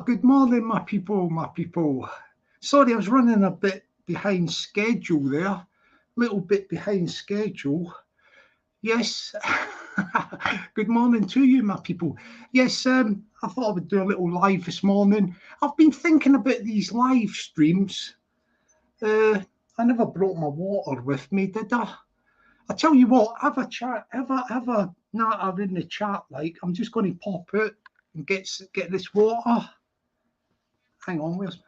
Good morning, my people, my people. Sorry, I was running a bit behind schedule there. Little bit behind schedule. Yes. Good morning to you, my people. Yes, I thought I would do a little live this morning. I've been thinking about these live streams. I never brought my water with me, did I? I tell you what, have a chat, have a natter in the chat. Like, I'm just going to pop out and get this water. Hang on, where's...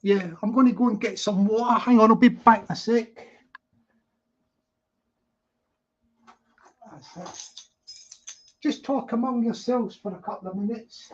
Yeah, I'm going to go and get some water. Hang on, I'll be back in a sec. That's it. Just talk among yourselves for a couple of minutes.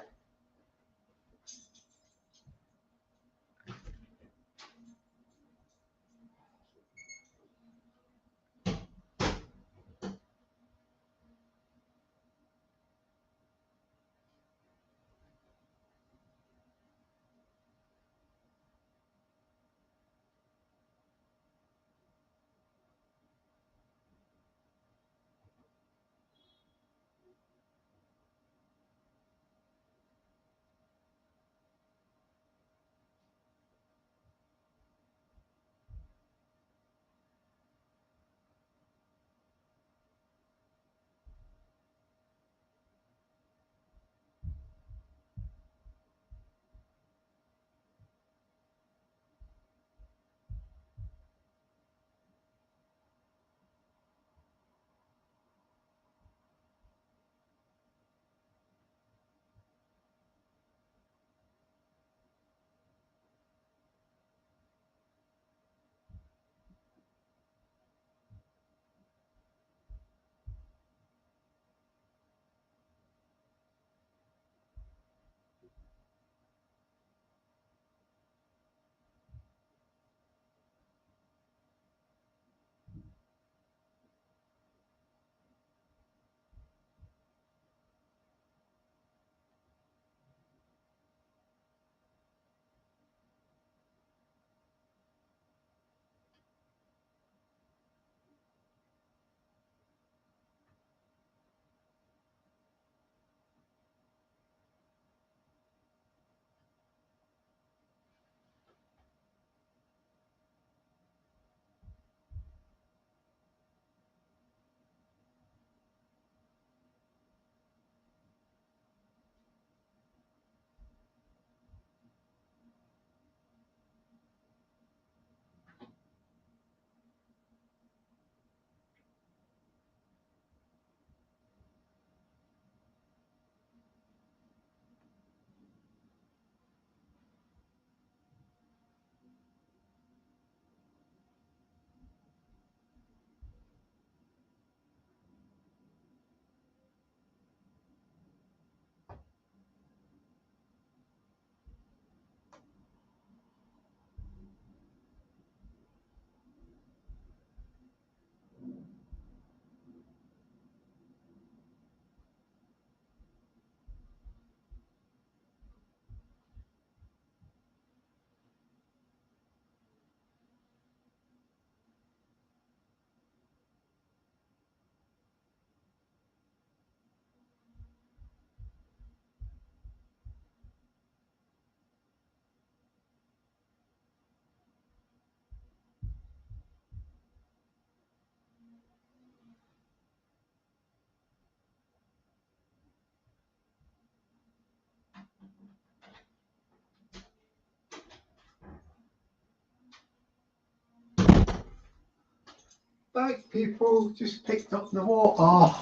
Right, people, just picked up the water.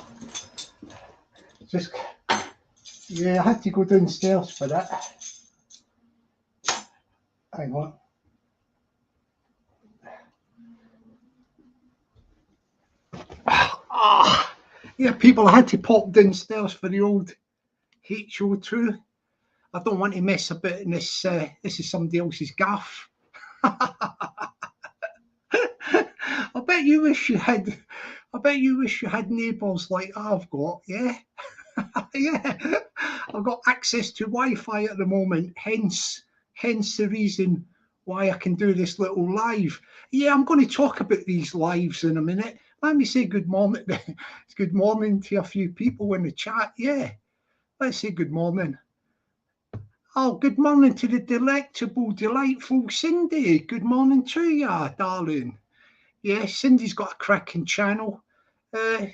Just, yeah, I had to go downstairs for that. Hang on. Yeah, people, I had to pop downstairs for the old HO2. I don't want to mess about in this. This is somebody else's gaff. I bet you wish you had. I bet you wish you had neighbours like I've got. Yeah, yeah. I've got access to Wi-Fi at the moment. Hence the reason why I can do this little live. Yeah, I'm going to talk about these lives in a minute. Let me say good morning. Good morning to a few people in the chat. Yeah, let's say good morning. Oh, good morning to the delectable, delightful Cindy. Good morning to ya, darling. Yeah, Cindy's got a cracking channel.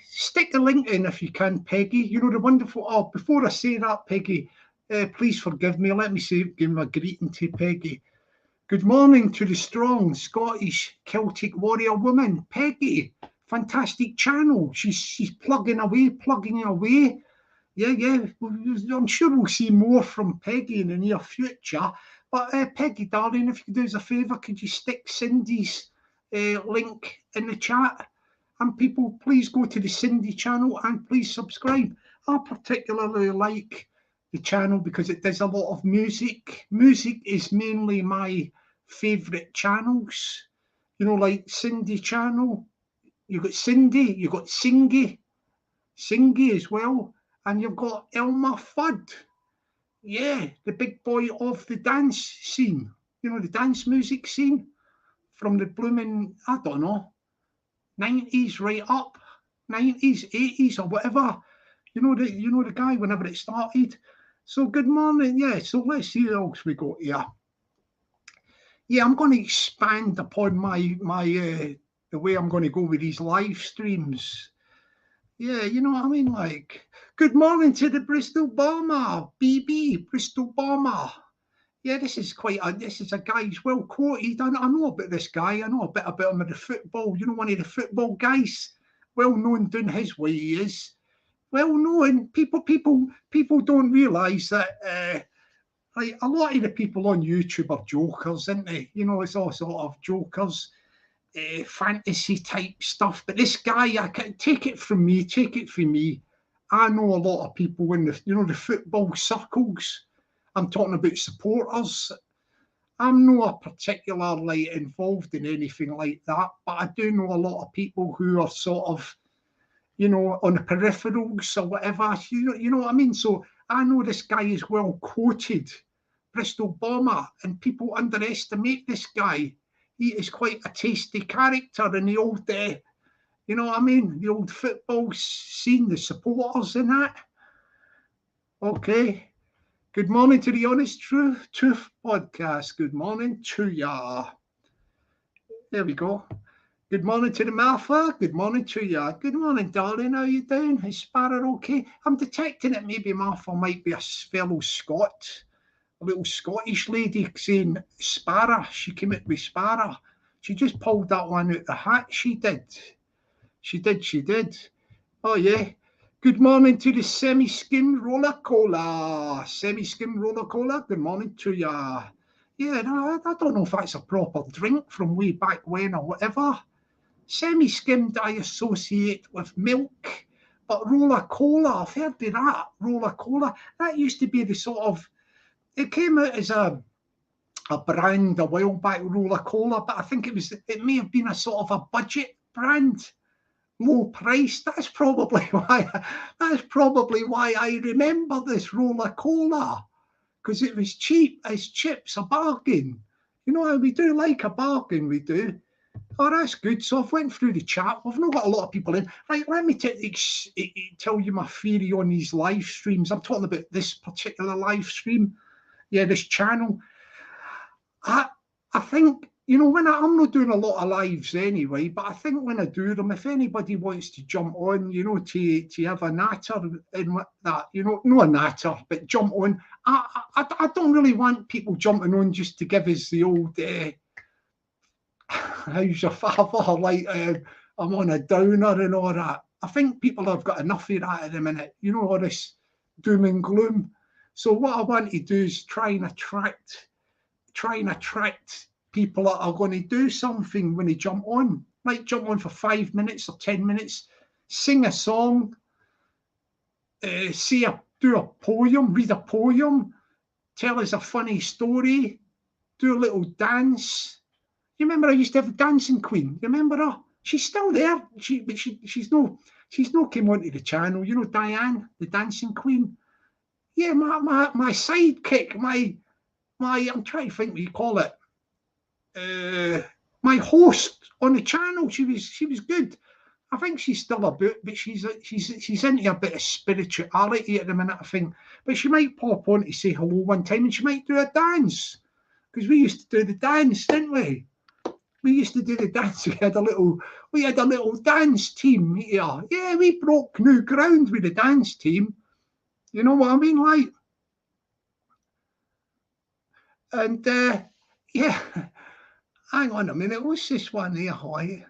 Stick the link in if you can, Peggy. You know the wonderful. Oh, before I say that, Peggy, please forgive me. Let me give my greeting to Peggy. Good morning to the strong Scottish Celtic warrior woman, Peggy. Fantastic channel. She's plugging away. Yeah. I'm sure we'll see more from Peggy in the near future. But Peggy, darling, if you could do us a favour, could you stick Cindy's link in the chat? And people, please go to the Cindy channel and please subscribe. I particularly like the channel because it does a lot of music. Music is mainly my favourite channels. You know, like Cindy channel. You've got Cindy, you've got Singy as well. And you've got Elmer Fudd. Yeah, the big boy of the dance scene. You know, the dance music scene from the blooming, I don't know, 90s right up, 90s, 80s or whatever. You know the guy whenever it started. So good morning. Yeah, so let's see what else we got here. Yeah, I'm going to expand upon my the way I'm going to go with these live streams. Yeah, you know what I mean? Like, good morning to the Bristol Bomber, BB, Bristol Bomber. Yeah, this is a guy who's well quoted. I know about this guy. I know a bit about him in the football. You know, one of the football guys, well known doing his way he is. Well known. People don't realise that like a lot of the people on YouTube are jokers, aren't they? You know, it's all sort of jokers. Fantasy type stuff. But this guy, I can take it from me. I know a lot of people in the football circles. I'm talking about supporters. I'm not particularly involved in anything like that, but I do know a lot of people who are sort of, on the peripherals or whatever. You know what I mean? So I know this guy is well quoted, Bristol Bomber, and people underestimate this guy. He is quite a tasty character in the old, you know what I mean? The old football scene, the supporters and that. Okay. Good morning to the Honest Truth podcast. Good morning to ya. There we go. Good morning to the Martha. Good morning to ya. Good morning, darling. How you doing? Is Sparrow okay? I'm detecting that maybe Martha might be a fellow Scot. A little Scottish lady saying Sparrow. She came out with Sparrow. She just pulled that one out the hat. She did. Oh, yeah. Good morning to the semi-skim roller cola. Good morning to ya. Yeah, no, I don't know if that's a proper drink from way back when or whatever. Semi-skimmed I associate with milk, but roller cola, I've heard of that. Roller cola, that used to be the sort of, it came out as a brand a while back, roller cola, but I think it may have been a sort of a budget brand. Low price. That's probably why I remember this roller cola, because it was cheap as chips, a bargain. You know how we do like a bargain, we do. Oh, that's good. So I've went through the chat. We've not got a lot of people in. Right, let me tell you my theory on these live streams. I'm talking about this particular live stream. Yeah, this channel. I think, when I'm not doing a lot of lives anyway, but I think when I do them, if anybody wants to jump on, to have a natter in that, not a natter, but jump on. I don't really want people jumping on just to give us the old, how's your father, like, I'm on a downer and all that. I think people have got enough of that at the minute, all this doom and gloom. So what I want to do is try and attract people that are going to do something when they jump on. Like jump on for 5 minutes or 10 minutes, sing a song, do a poem, read a poem, tell us a funny story, do a little dance. You remember I used to have a dancing queen? You remember her? She's still there. She's no came onto the channel. Diane, the dancing queen. Yeah, my sidekick, my I'm trying to think what you call it. My host on the channel. She was good. I think she's still about, but she's into a bit of spirituality at the minute, I think. But she might pop on to say hello one time, and she might do a dance, because we used to do the dance, didn't we? We used to do the dance. We had a little dance team here. Yeah, we broke new ground with the dance team. You know what I mean, like. And yeah, hang on a minute. What's this one here, like?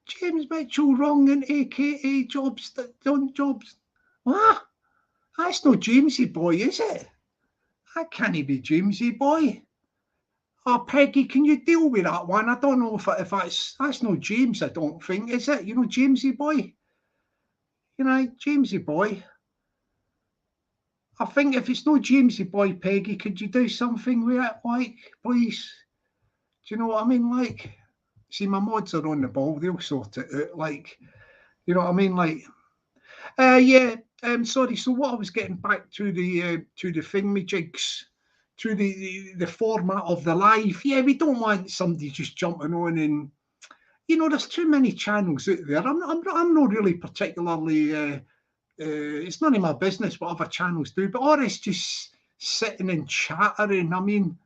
James Mitchell wrong and AKA jobs that done jobs. What? That's no Jamesy boy, is it? That can't be Jamesy boy. Oh, Peggy, can you deal with that one? I don't know if that's no James, I don't think, is it? You know, Jamesy boy. You know, Jamesy boy. I think if it's no Jamesy boy, Peggy, could you do something with it, like, please? Do you know what I mean? Like, see, my mods are on the ball, they'll sort it out, like, you know what I mean? Like, yeah, sorry, so what I was getting back to the thingamajigs, to the format of the live. Yeah, we don't want somebody just jumping on and, you know, there's too many channels out there. I'm not really particularly, it's none of my business what other channels do, but all this just sitting and chattering. I mean,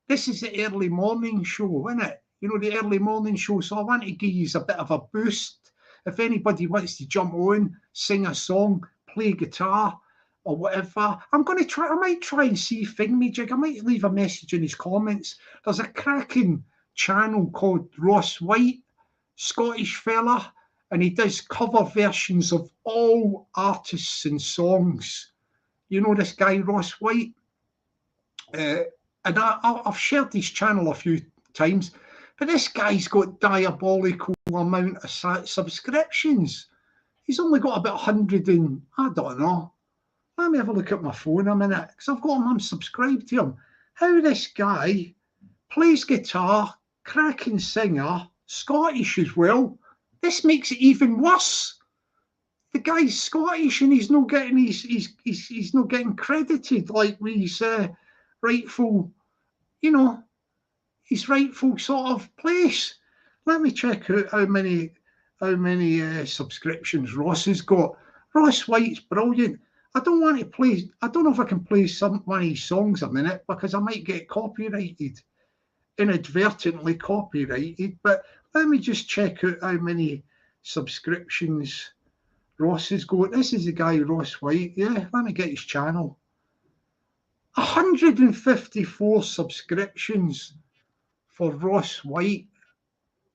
this is the early morning show, isn't it? You know, the early morning show. So I want to give you a bit of a boost. If anybody wants to jump on, sing a song, play guitar, or whatever, I'm going to try. I might try and see Thingamajig. I might leave a message in his comments. There's a cracking channel called Ross White, Scottish fella, and he does cover versions of all artists and songs. You know this guy, Ross White? And I've shared his channel a few times, but this guy's got diabolical amount of subscriptions. He's only got about 100 and, I don't know. Let me have a look at my phone a minute, because I've got him, I'm subscribed to him. How this guy plays guitar, cracking singer, Scottish as well. This makes it even worse. The guy's Scottish and he's not getting he's not getting credited like with his rightful, you know, his rightful sort of place. Let me check out how many subscriptions Ross has got. Ross White's brilliant. I don't want to play. I don't know if I can play one of his songs a minute because I might get copyrighted, inadvertently copyrighted. But let me just check out how many subscriptions Ross has got. This is the guy, Ross White. Yeah, let me get his channel. 154 subscriptions for Ross White.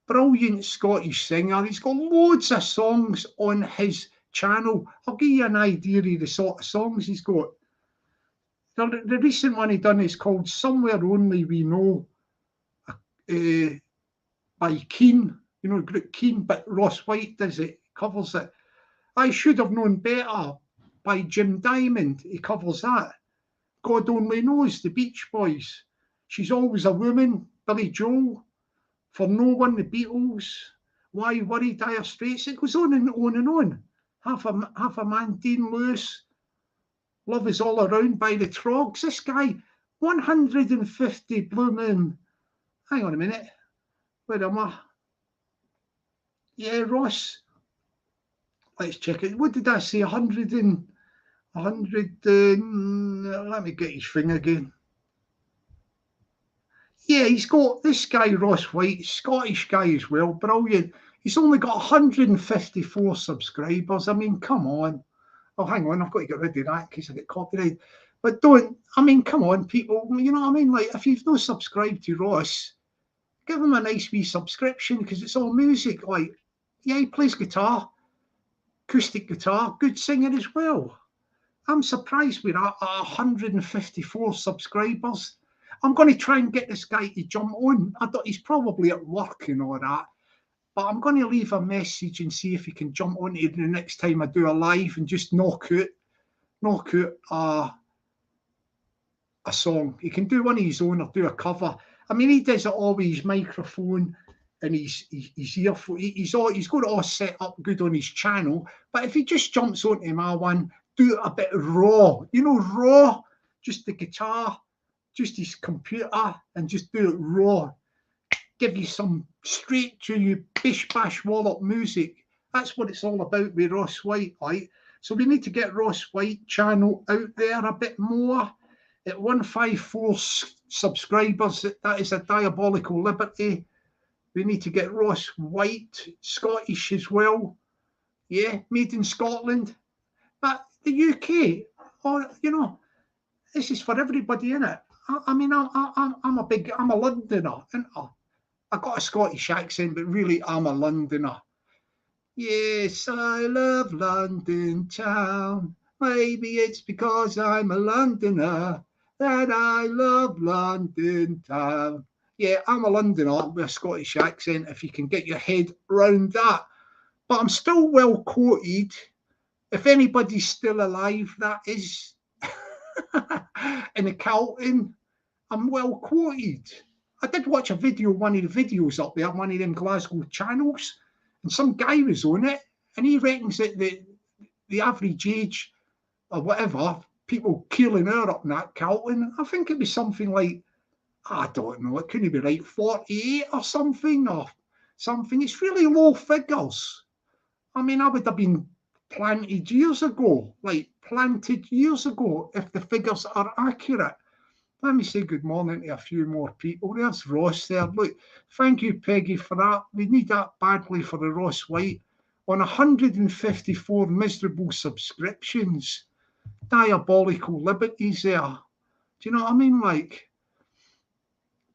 Brilliant Scottish singer. He's got loads of songs on his channel. I'll give you an idea of the sort of songs he's got. The recent one he done is called Somewhere Only We Know by Keane. You know, the group Keane, but Ross White does it, covers it. I Should Have Known Better by Jim Diamond. He covers that. God Only Knows, the Beach Boys. She's Always a Woman, Billy Joel. For No One, the Beatles. Why Worry, Dire Straits. It goes on and on and on. Half a Man, Dean Lewis. Love Is All Around by the Trogs. This guy, 150 blooming. Hang on a minute. Where am I? Yeah, Ross. Let's check it. What did I say? 100 and 100. Let me get his thing again. Yeah, he's got this guy, Ross White, Scottish guy as well, brilliant. He's only got 154 subscribers. I mean, come on. Oh, hang on, I've got to get rid of that in case I get copyrighted. But come on, people, you know what I mean? Like, if you've not subscribed to Ross, give him a nice wee subscription because it's all music. Like, yeah, he plays guitar, acoustic guitar, good singer as well. I'm surprised we're at 154 subscribers. I'm going to try and get this guy to jump on. He's probably at work and all that, but I'm going to leave a message and see if he can jump on it the next time I do a live and just knock out a song. He can do one of his own or do a cover. I mean, he does it all with his microphone and his earphone. He's got it all set up good on his channel. But if he just jumps onto my one, do it a bit raw, raw, just the guitar, just his computer, and just do it raw. give you some straight to you bish bash wallop music. That's what it's all about with Ross White, right? So we need to get Ross White channel out there a bit more. At 154 subscribers, that is a diabolical liberty. We need to get Ross White, Scottish as well. Yeah, made in Scotland. But the UK, or this is for everybody, innit? I mean, I'm a Londoner, ain't I got a Scottish accent, but really I'm a Londoner. Yes, I love London town. Maybe it's because I'm a Londoner that I love London town. Yeah, I'm a Londoner with a Scottish accent, if you can get your head round that. But I'm still well quoted. If anybody's still alive, that is, in accounting, I'm well quoted. I did watch a video, one of the videos up there, one of them Glasgow channels, and some guy was on it, and he reckons that the average age or whatever, people killing her up in that Calton, I think it was something like, I don't know, it couldn't be right, 48 or something, It's really low figures. I mean, I would have been planted years ago, if the figures are accurate. Let me say good morning to a few more people. There's Ross there. Look, thank you, Peggy, for that. We need that badly for the Ross White. On 154 miserable subscriptions. Diabolical liberties there. Do you know what I mean? Like,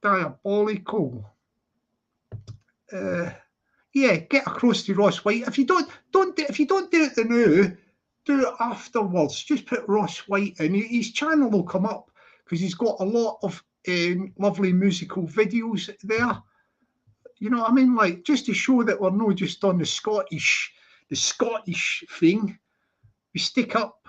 diabolical. Yeah, get across to Ross White. If you don't do it now, do it afterwards. Just put Ross White in. His channel will come up because he's got a lot of lovely musical videos there. You know what I mean? Like, just to show that we're not just on the Scottish thing. We stick up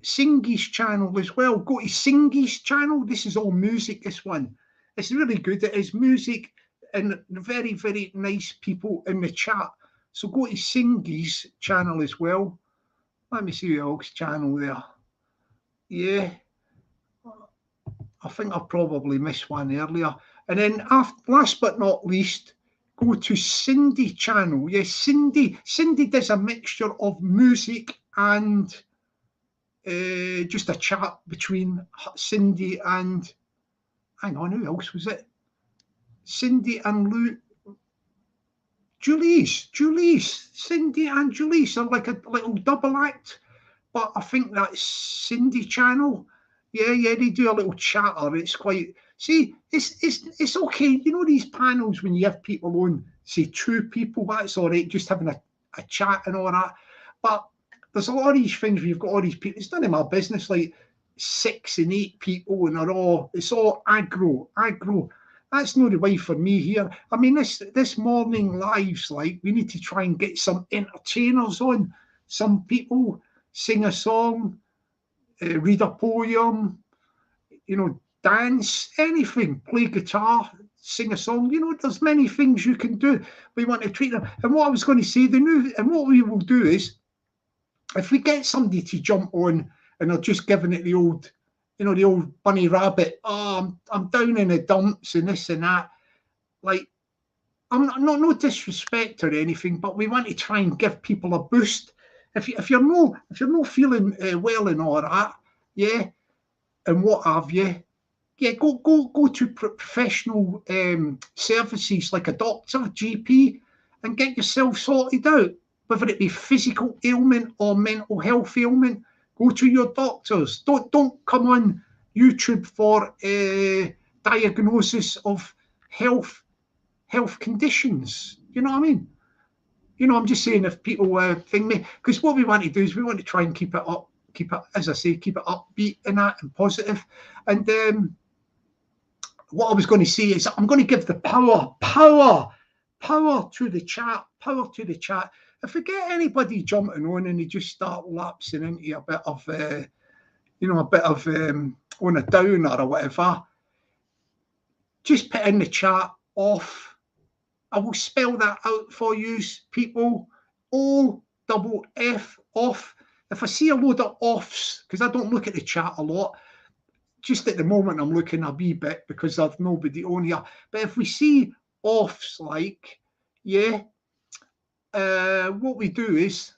Singy's channel as well. Go to Singy's channel. This is all music, this one. It's really good. It is music and very, very nice people in the chat. So go to Singy's channel as well. Let me see the Oaks channel there. Yeah. I think I probably missed one earlier. And then last but not least, go to Cindy channel. Yes, Cindy does a mixture of music and just a chat between Cindy and, hang on, who else was it? Cindy and Julie's. Cindy and Julie's are like a little double act, but I think that's Cindy channel. Yeah, they do a little chatter. It's quite, see, it's okay. You know these panels when you have people on, say 2 people, that's all right, just having a chat and all that. But there's a lot of these things where you've got all these people, it's none of my business, like 6 and 8 people, and it's all aggro. That's not the way for me here. I mean, this morning lives, like, we need to try and get some entertainers on. Some people sing a song, read a poem, dance, anything, play guitar, sing a song. There's many things you can do. We want to treat them. And what I was going to say, what we will do is, if we get somebody to jump on and they're just giving it the old bunny rabbit, I'm down in the dumps and this and that, like, I'm not no disrespect or anything, but we want to try and give people a boost. If you're not feeling well and all that, yeah, and what have you, yeah, go to professional services like a doctor, GP, and get yourself sorted out. Whether it be physical ailment or mental health ailment, go to your doctors. Don't come on YouTube for diagnosis of health conditions. You know what I mean? I'm just saying, if people think me, because what we want to do is we want to try and keep it up, as I say, keep it upbeat and that and positive. And what I was going to say is I'm going to give the power to the chat. If we get anybody jumping on and they just start lapsing into a bit of on a downer or whatever, just put in the chat off. I will spell that out for you people. OFF, off. If I see a load of offs, because I don't look at the chat a lot, just at the moment I'm looking a wee bit because I've nobody on here. But if we see offs like, yeah, what we do is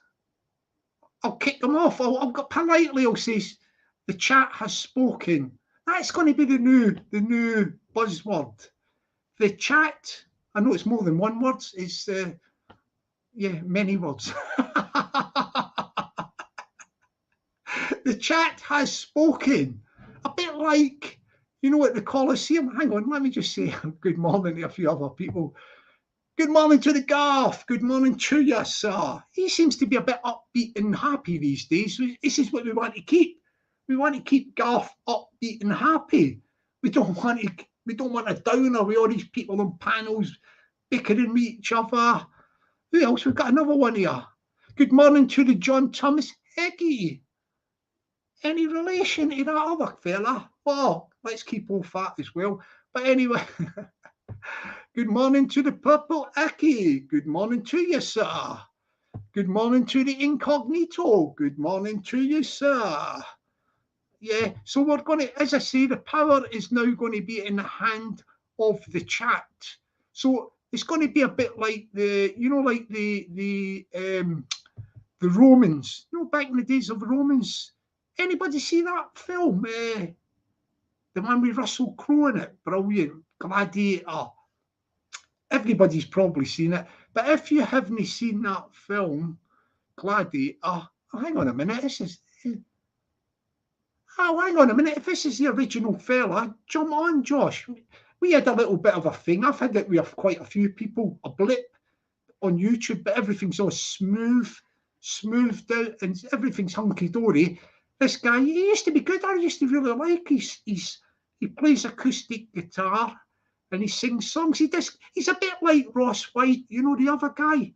I'll kick them off. I'll politely I'll say the chat has spoken. That's going to be the new buzzword. The chat. I know it's more than one word. It's yeah, many words. The chat has spoken. A bit like, you know, at the Colosseum. Hang on, let me just say good morning to a few other people. Good morning to the Garth. Good morning to you, sir. He seems to be a bit upbeat and happy these days. This is what we want to keep. We want to keep Garth upbeat and happy. We don't want a downer with all these people on panels bickering with each other. Who else? We've got another one here. Good morning to the John Thomas Heggie. Any relation to that other fella? Oh, let's keep all that as well. But anyway, good morning to the Purple Aki. Good morning to you, sir. Good morning to the Incognito. Good morning to you, sir. Yeah, so we're going to, as I say, the power is now going to be in the hand of the chat. So it's going to be a bit like the, you know, like the Romans, you know, back in the days of the Romans. Anybody see that film? The one with Russell Crowe in it, brilliant, Gladiator. Everybody's probably seen it, but if you haven't seen that film, Gladiator, oh, hang on a minute, this is. Oh, hang on a minute. If this is the original fella, jump on, Josh. We had a little bit of a thing. I've had it with quite a few people, a blip on YouTube, but everything's all smoothed out, and everything's hunky-dory. This guy, he used to be good. I used to really like. He plays acoustic guitar and he sings songs. He's a bit like Ross White, you know, the other guy,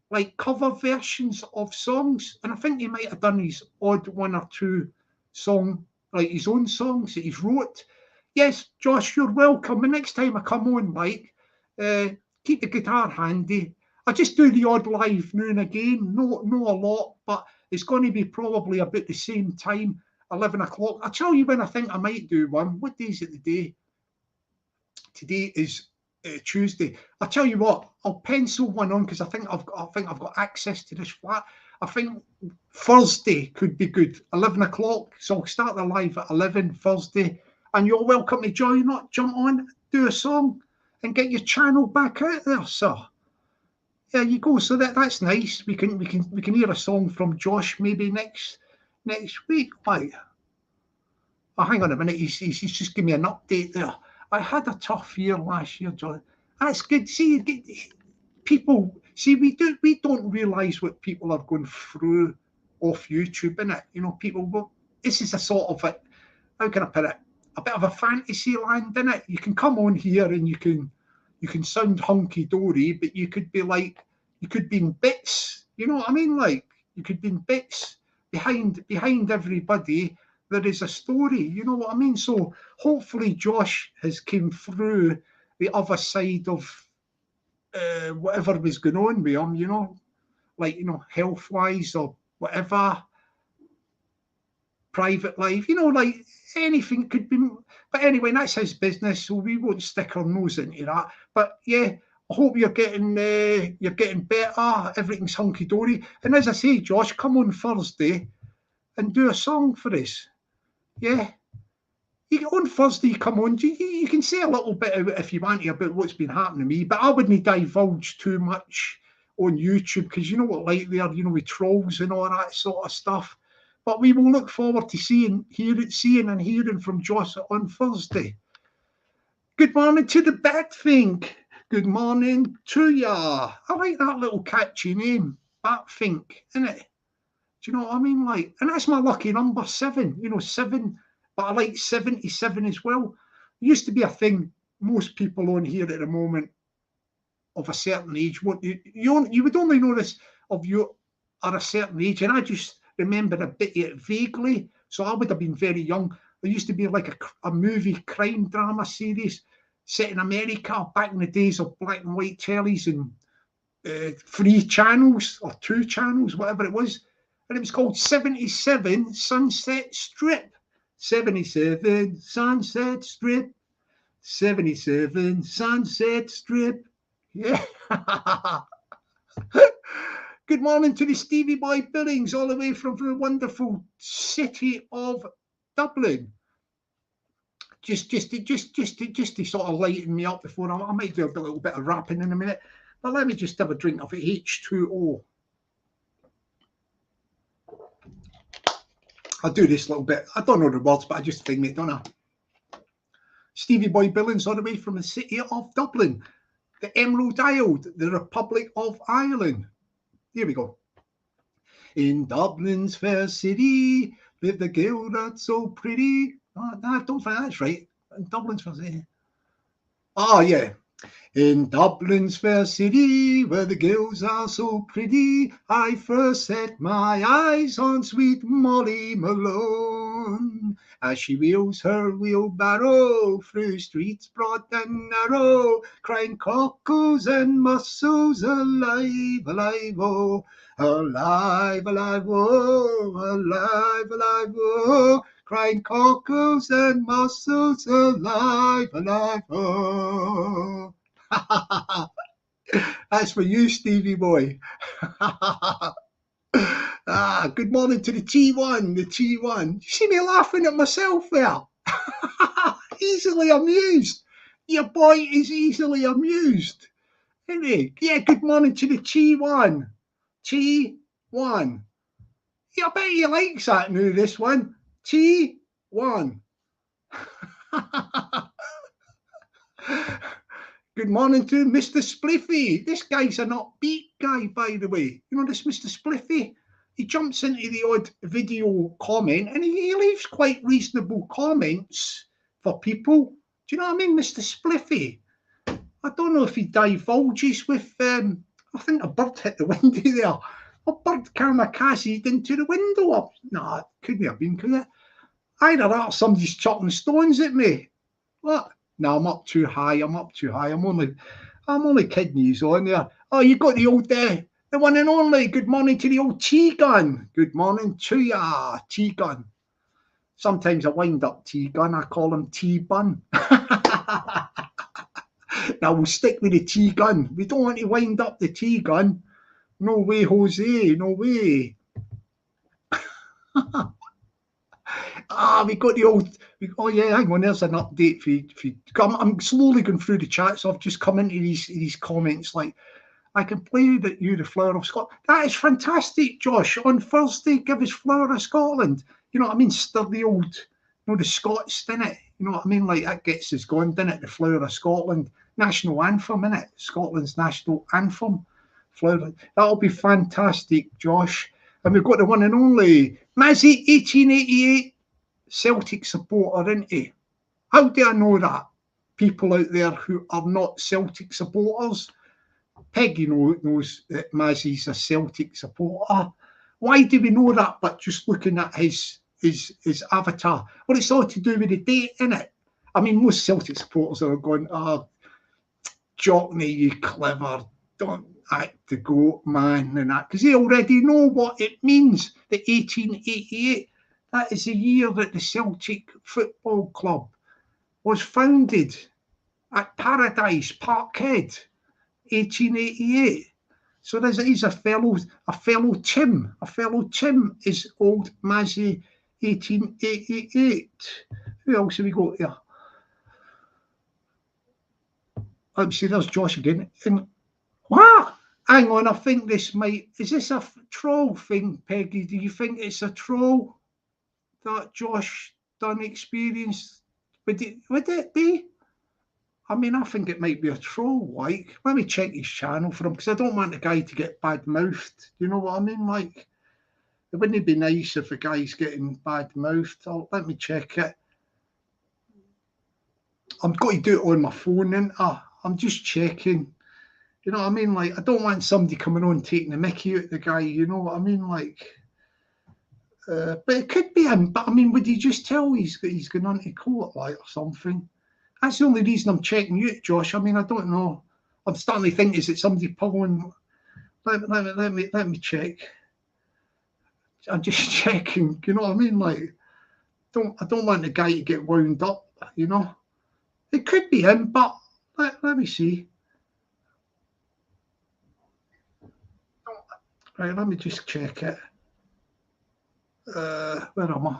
like cover versions of songs. And I think he might have done his odd one or two song, like his own songs that he's wrote. Yes, Josh, you're welcome. The next time I come on, Mike, keep the guitar handy. I just do the odd live now and again, no a lot, but it's going to be probably about the same time, 11 o'clock. I'll tell you when I think I might do one. What day is it today? Today is Tuesday. I'll tell you what, I'll pencil one on because I think I've got access to this flat. I think Thursday could be good, 11 o'clock. So I'll start the live at 11 Thursday, and you're welcome to join up, jump on, do a song, and get your channel back out there, sir. There you go. So that's nice. We can hear a song from Josh maybe next week. Right. Oh, hang on a minute. He's just giving me an update there. I had a tough year last year, John. That's good. See, people. See, we don't realise what people are going through off YouTube, innit? You know, people. Well, this is a sort of a, how can I put it? A bit of a fantasy land, innit? You can come on here and you can sound hunky-dory, but you could be in bits, you know what I mean? Like, you could be in bits. Behind everybody, there is a story, you know what I mean? So hopefully Josh has came through the other side of whatever was going on with him, you know, like, you know, health-wise or whatever, private life, you know, like anything could be. But anyway, that's his business, so we won't stick our nose into that. But yeah, I hope you're getting better. Everything's hunky dory. And as I say, Josh, come on Thursday and do a song for us. Yeah, on Thursday, come on. You can say a little bit if you want to about what's been happening to me, but I wouldn't divulge too much on YouTube because you know what, like there, you know, with trolls and all that sort of stuff. But we will look forward to seeing and hearing from Josh on Thursday. Good morning to the Batfink. Good morning to ya. I like that little catchy name, Batfink, isn't it? Do you know what I mean? Like, and that's my lucky number 7. You know, 7. But I like 77 as well. It used to be a thing. Most people on here at the moment of a certain age, you would only know this of you are a certain age, and I just remember a bit of it vaguely. So I would have been very young. There used to be like a movie crime drama series set in America back in the days of black and white tellies and 3 channels or 2 channels, whatever it was. And it was called 77 Sunset Strip. 77 Sunset Strip. 77 Sunset Strip. Yeah. Good morning to the Stevie Boy Billings, all the way from the wonderful city of Dublin. Just to sort of lighten me up before I might do a little bit of rapping in a minute. But let me just have a drink of H2O. I'll do this little bit. I don't know the words, but I just think it, don't I? Stevie Boy Billings, all the way from the city of Dublin, the Emerald Isle, the Republic of Ireland. Here we go. In Dublin's fair city, lived a girl that's so pretty. Oh, no, I don't think that's right. In Dublin's fair city. Oh, yeah. In Dublin's fair city, where the girls are so pretty, I first set my eyes on sweet Molly Malone, as she wheels her wheelbarrow through streets broad and narrow, crying cockles and mussels, alive, alive, oh, alive, alive, oh, alive, alive, oh, crying cockles and mussels, alive, alive, oh. That's for you, Stevie Boy. Good morning to the T1, the T1. You see me laughing at myself there? Easily amused. Your boy is easily amused, isn't he? Yeah, good morning to the T1. T1. Yeah, I bet he likes that now, this one. T1. Good morning to Mr. Spliffy. This guy's an upbeat guy, by the way. You know this Mr. Spliffy? He jumps into the odd video comment and he leaves quite reasonable comments for people. Do you know what I mean, Mr. Spliffy? I don't know if he divulges with, I think a bird hit the window there. A bird kamikazed into the window. No, it couldn't have been, could it? Either that or somebody's chucking stones at me. What? No, I'm up too high. I'm only kidding you on there. Oh, you got the old the one and only. Good morning to the old T-Gun. Good morning to ya, T-Gun. Sometimes I wind up T-Gun. I call him T-Bun. Now we'll stick with the T-Gun. We don't want to wind up the T-Gun. No way, Jose. No way. We got the old. Oh yeah, hang on. There's an update for you. I'm slowly going through the chat, so I've just come into these comments. Like, I can play that you the Flower of Scotland. That is fantastic, Josh. On Thursday, give us Flower of Scotland. You know what I mean? Stir the old, the Scots in it. You know what I mean? Like that gets us going, doesn't it? The Flower of Scotland national anthem, innit? Scotland's national anthem. Flower. That'll be fantastic, Josh. And we've got the one and only Mazzy 1888. Celtic supporter, isn't he? How do I know that? People out there who are not Celtic supporters. Peggy knows that Mazzy's a Celtic supporter. Why do we know that? But just looking at his avatar. Well, it's all to do with the date, innit? I mean, most Celtic supporters are going, oh, Jockney, you clever, don't act the goat, man, and that. Because they already know what it means, the 1888. That is the year that the Celtic Football Club was founded at Paradise, Parkhead, 1888. So he's a fellow Tim. A fellow Tim is old Mazzy 1888. Who else have we got here? Let me see, there's Josh again. What? Hang on, I think this might... Is this a troll thing, Peggy? Do you think it's a troll that Josh done experience? Would it be? I mean, I think it might be a troll, like. Let me check his channel for him, because I don't want the guy to get bad-mouthed. You know what I mean? Like, it wouldn't be nice if a guy's getting bad-mouthed. Let me check it. I'm going to do it on my phone, and I'm just checking. You know what I mean? Like, I don't want somebody coming on taking the mickey out the guy. You know what I mean? Like, but it could be him. But I mean, would you just tell he's going on to court, like, or something? That's the only reason I'm checking you, Josh. I mean, I don't know. I'm starting to think, is it somebody pulling? Let me check. I'm just checking. You know what I mean? Like, don't want the guy to get wound up, you know. It could be him, but let me see. Right, let me just check it. Where am I?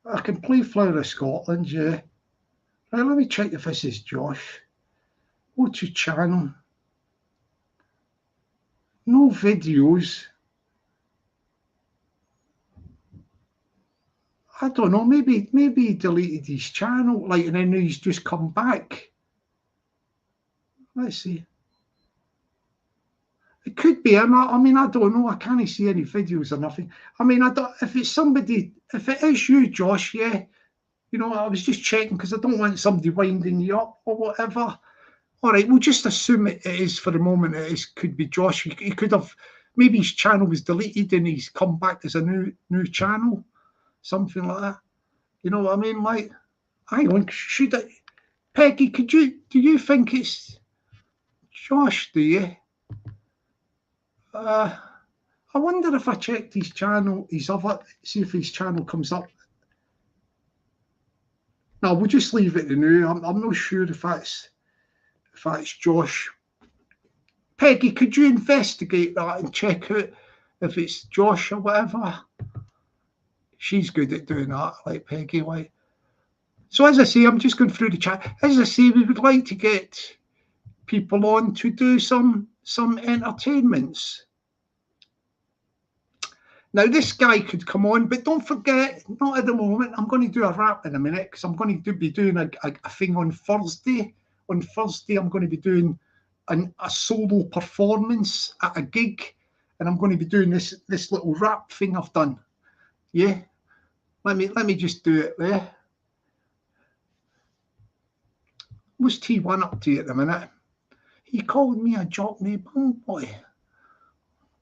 I can play Flower of Scotland, yeah. Right, let me check if this is Josh. Go to channel. No videos. I don't know, maybe he deleted his channel, like, and then he's just come back. Let's see. It could be him. I mean, I don't know. I can't see any videos or nothing. I mean, I don't. If it's somebody, if it is you, Josh, yeah. You know, I was just checking because I don't want somebody winding you up or whatever. All right, we'll just assume it is for the moment. It is, could be Josh. He could have, maybe his channel was deleted and he's come back as a new channel, something like that. You know what I mean? Like, hang on, should I, Peggy? Do you think it's Josh? Do you? I wonder if I checked his channel, his other, see if his channel comes up. No, we'll just leave it to now. I'm not sure if that's Josh. Peggy, could you investigate that and check out if it's Josh or whatever? She's good at doing that, like Peggy, like. So as I say, I'm just going through the chat. As I say, we would like to get people on to do some entertainments. Now, this guy could come on, but don't forget, not at the moment. I'm going to do a rap in a minute because I'm going to be doing a thing on Thursday. On Thursday, I'm going to be doing a solo performance at a gig, and I'm going to be doing this little rap thing I've done. Yeah, let me just do it there. What's T1 up to at the minute? He called me a jockney bum boy.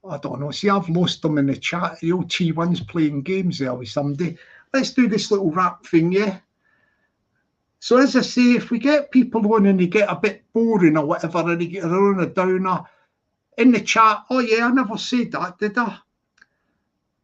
I don't know. See, I've lost them in the chat. The old T1's playing games there with somebody. Let's do this little rap thing, yeah? So as I say, if we get people on and they get a bit boring or whatever, and they get their own a downer, in the chat, oh yeah, I never said that, did I?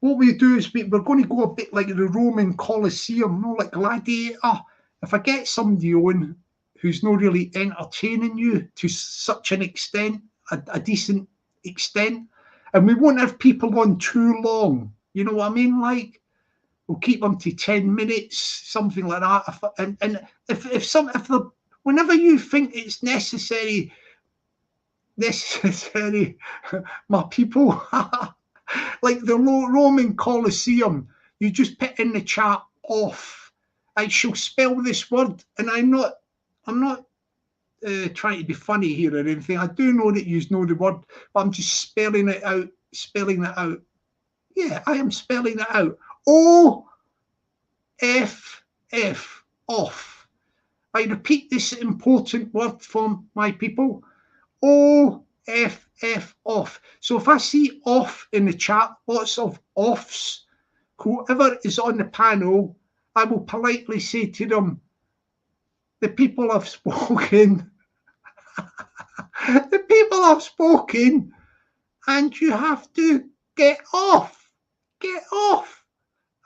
What we do is we're going to go a bit like the Roman Colosseum, no, like Gladiator. If I get somebody on who's not really entertaining you to such an extent, a decent extent, and we won't have people on too long. You know what I mean? Like, we'll keep them to 10 minutes, something like that. And if the whenever you think it's necessary, my people, like the Roman Colosseum, you just put in the chat off. I shall spell this word, and I'm not trying to be funny here or anything. I do know that you know the word, but I'm just spelling it out. Yeah, I am spelling it out. OFF, off. I repeat this important word for my people. OFF, off. So if I see off in the chat, lots of offs, whoever is on the panel, I will politely say to them, the people have spoken. The people have spoken, and you have to get off. Get off.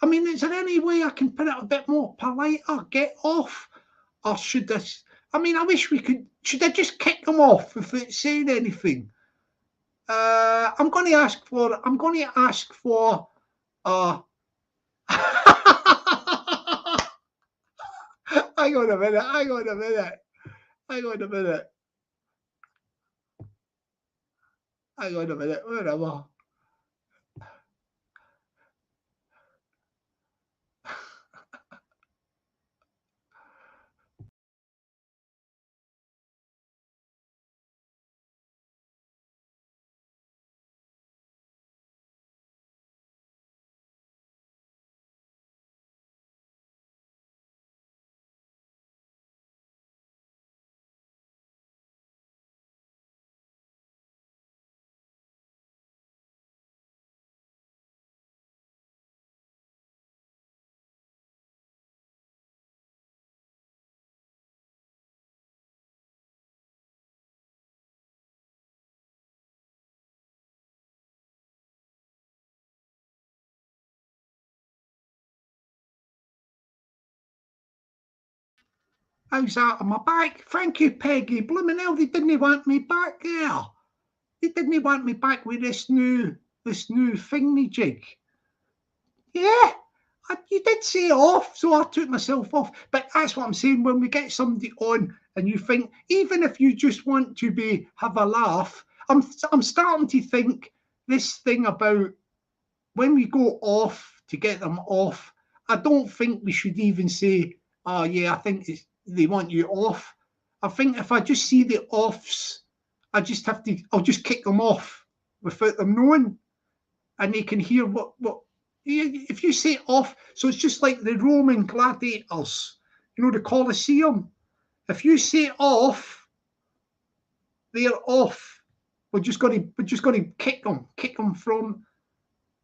I mean, is there any way I can put it a bit more politer? Get off. Or should this? I mean, I wish we could. Should I just kick them off if it's saying anything? I'm going to ask for. Hang on a minute. Hang on a minute. Hang on a minute. Hang on a minute. Where am I? How's that? Am I back? Thank you, Peggy. Blooming hell, they didn't want me back there. They didn't want me back with this new thingy jig. Yeah, you did say off, so I took myself off. But that's what I'm saying. When we get somebody on, and you think, even if you just want to have a laugh, I'm starting to think this thing about when we go off to get them off. I don't think we should even say, "Oh yeah, I think they want you off." I think if I just see the offs, I'll just kick them off without them knowing, and they can hear what. If you say off, so it's just like the Roman gladiators, the Colosseum. If you say off, they're off. We're just going to kick them from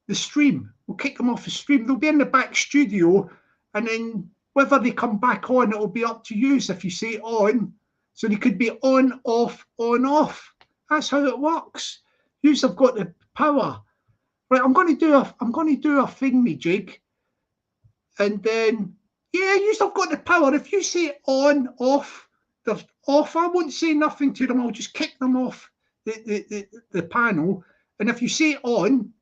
the stream. We'll kick them off the stream. They'll be in the back studio, and then whether they come back on, it'll be up to you. If you say on, so they could be on, off, on, off. That's how it works. Yous have got the power. Right, I'm going to do a thingy jig, and then yous have got the power. If you say on, off, they're off. I won't say nothing to them. I'll just kick them off the panel. And if you say on,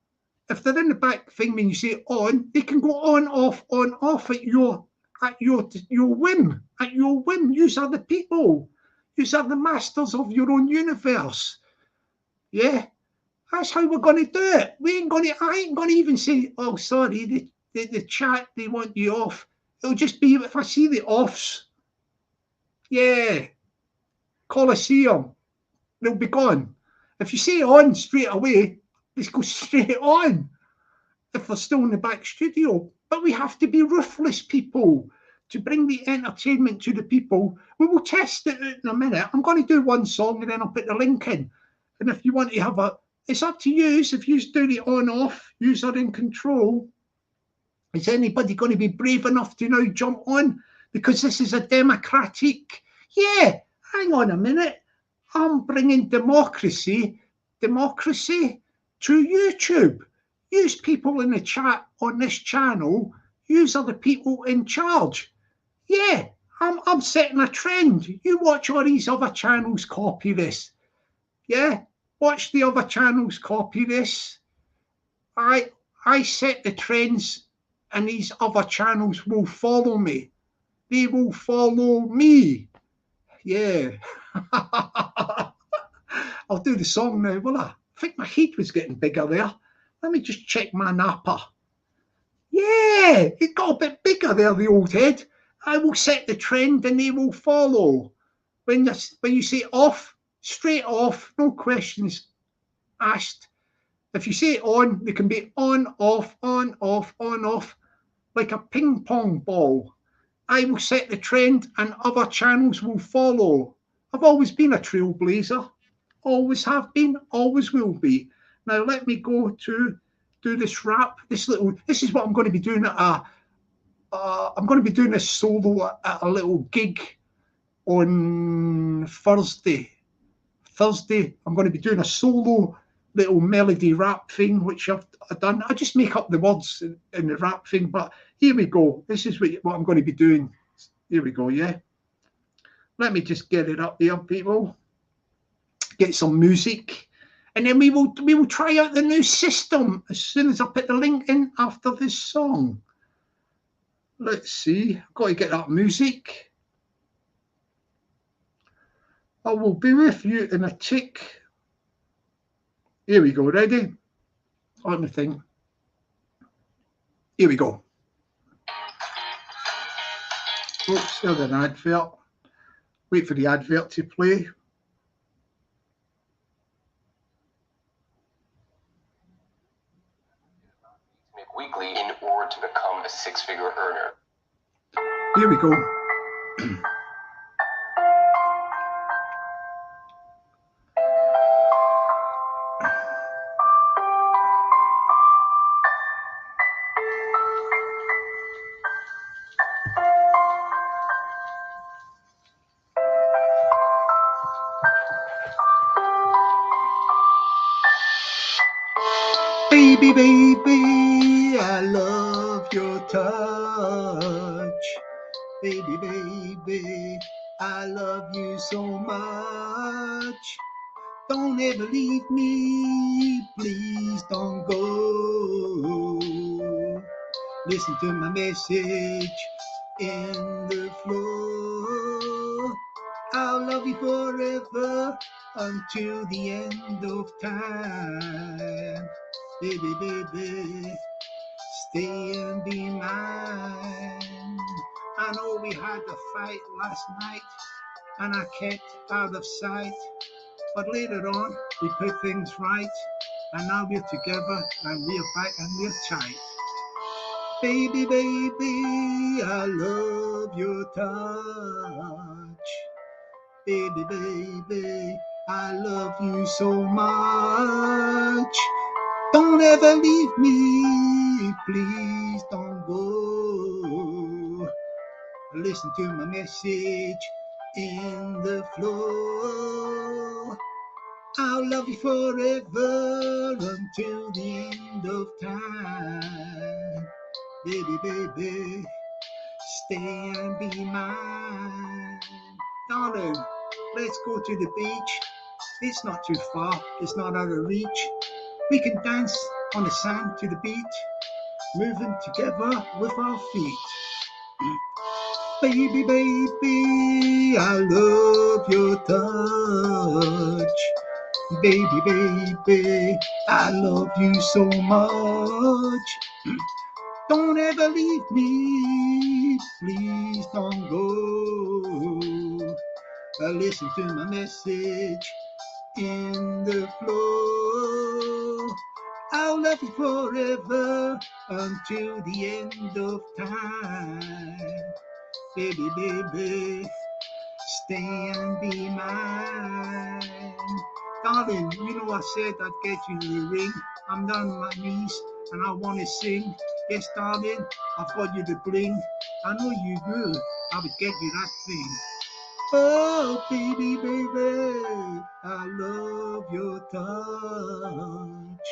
if they're in the back thing when you say on, they can go on, off at your whim. At your whim. Yous are the people. Yous are the masters of your own universe. Yeah. That's how we're going to do it. I ain't going to even say, "Oh, sorry, the chat, they want you off." It'll just be, if I see the offs, yeah, Colosseum, they'll be gone. If you say on straight away, they go straight on if they're still in the back studio. But we have to be ruthless, people, to bring the entertainment to the people. We will test it out in a minute. I'm going to do one song and then I'll put the link in. And if you want to have it's up to you. If you do the on off, you are in control. Is anybody going to be brave enough to now jump on? Because this is a democratic. Yeah, hang on a minute. I'm bringing democracy to YouTube. Use people in the chat on this channel. Use are the people in charge. Yeah, I'm setting a trend. You watch all these other channels copy this. Yeah. Watch the other channels copy this. I set the trends, and these other channels will follow me. They will follow me. Yeah. I'll do the song now, will I? I think my head was getting bigger there. Let me just check my napper. Yeah, it got a bit bigger there, the old head. I will set the trend and they will follow. When you say off, straight off, no questions asked. If you say on, they can be on, off, like a ping pong ball. I will set the trend and other channels will follow. I've always been a trailblazer. Always have been, always will be. Now let me go to do this rap. This is what I'm going to be doing I'm going to be doing this solo at a little gig on Thursday. I'm going to be doing a solo little melody rap thing, which I've done. I just make up the words in the rap thing, but here we go. This is what I'm going to be doing. Here we go, yeah. Let me just get it up here, people. Get some music. And then we will try out the new system as soon as I put the link in after this song. Let's see. I've got to get that music. I will be with you in a tick. Here we go. Ready? On the thing. Here we go. Oops, there's an advert. Wait for the advert to play. Make weekly in order to become a six-figure earner. Here we go. Baby, baby, I love your touch. Baby, baby, I love you so much. Don't ever leave me, please don't go. Listen to my message in the floor. I'll love you forever until the end of time. Baby, baby, stay and be mine. I know we had a fight last night and I kept out of sight, but later on we put things right and now we're together and we're back and we're tight. Baby, baby, I love your touch. Baby, baby, I love you so much. Don't ever leave me, please don't go. Listen to my message in the floor. I'll love you forever until the end of time. Baby, baby, stay and be mine. Darling, let's go to the beach. It's not too far, it's not out of reach. We can dance on the sand to the beat, moving together with our feet. Baby, baby, I love your touch. Baby, baby, I love you so much. Don't ever leave me, please don't go. Listen to my message in the floor. I'll love you forever until the end of time. Baby, baby, stay and be mine. Darling, you know I said I'd get you the ring. I'm down on my knees and I want to sing. Yes, darling, I've got you the bling. I know you will, I would get you that thing. Oh, baby, baby, I love your touch.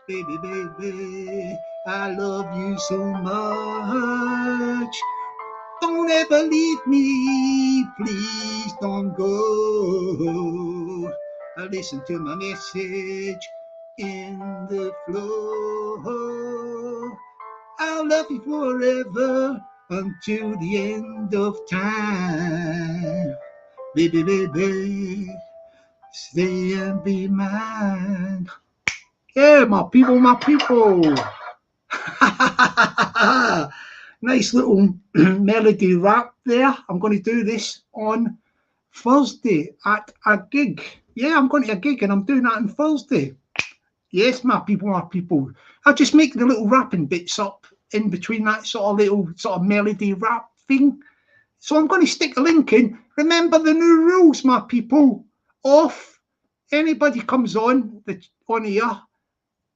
Baby, baby, I love you so much. Don't ever leave me, please don't go. Listen to my message in the floor. I'll love you forever until the end of time. Baby, baby, stay and be mine. Yeah, my people, my people. Nice little melody rap there. I'm going to do this on Thursday at a gig. Yeah, I'm going to a gig and I'm doing that on Thursday. Yes, my people, my people. I'll just make the little rapping bits up in between that sort of little sort of melody rap thing. So I'm going to stick a link in. Remember the new rules, my people. Off. Anybody comes on here,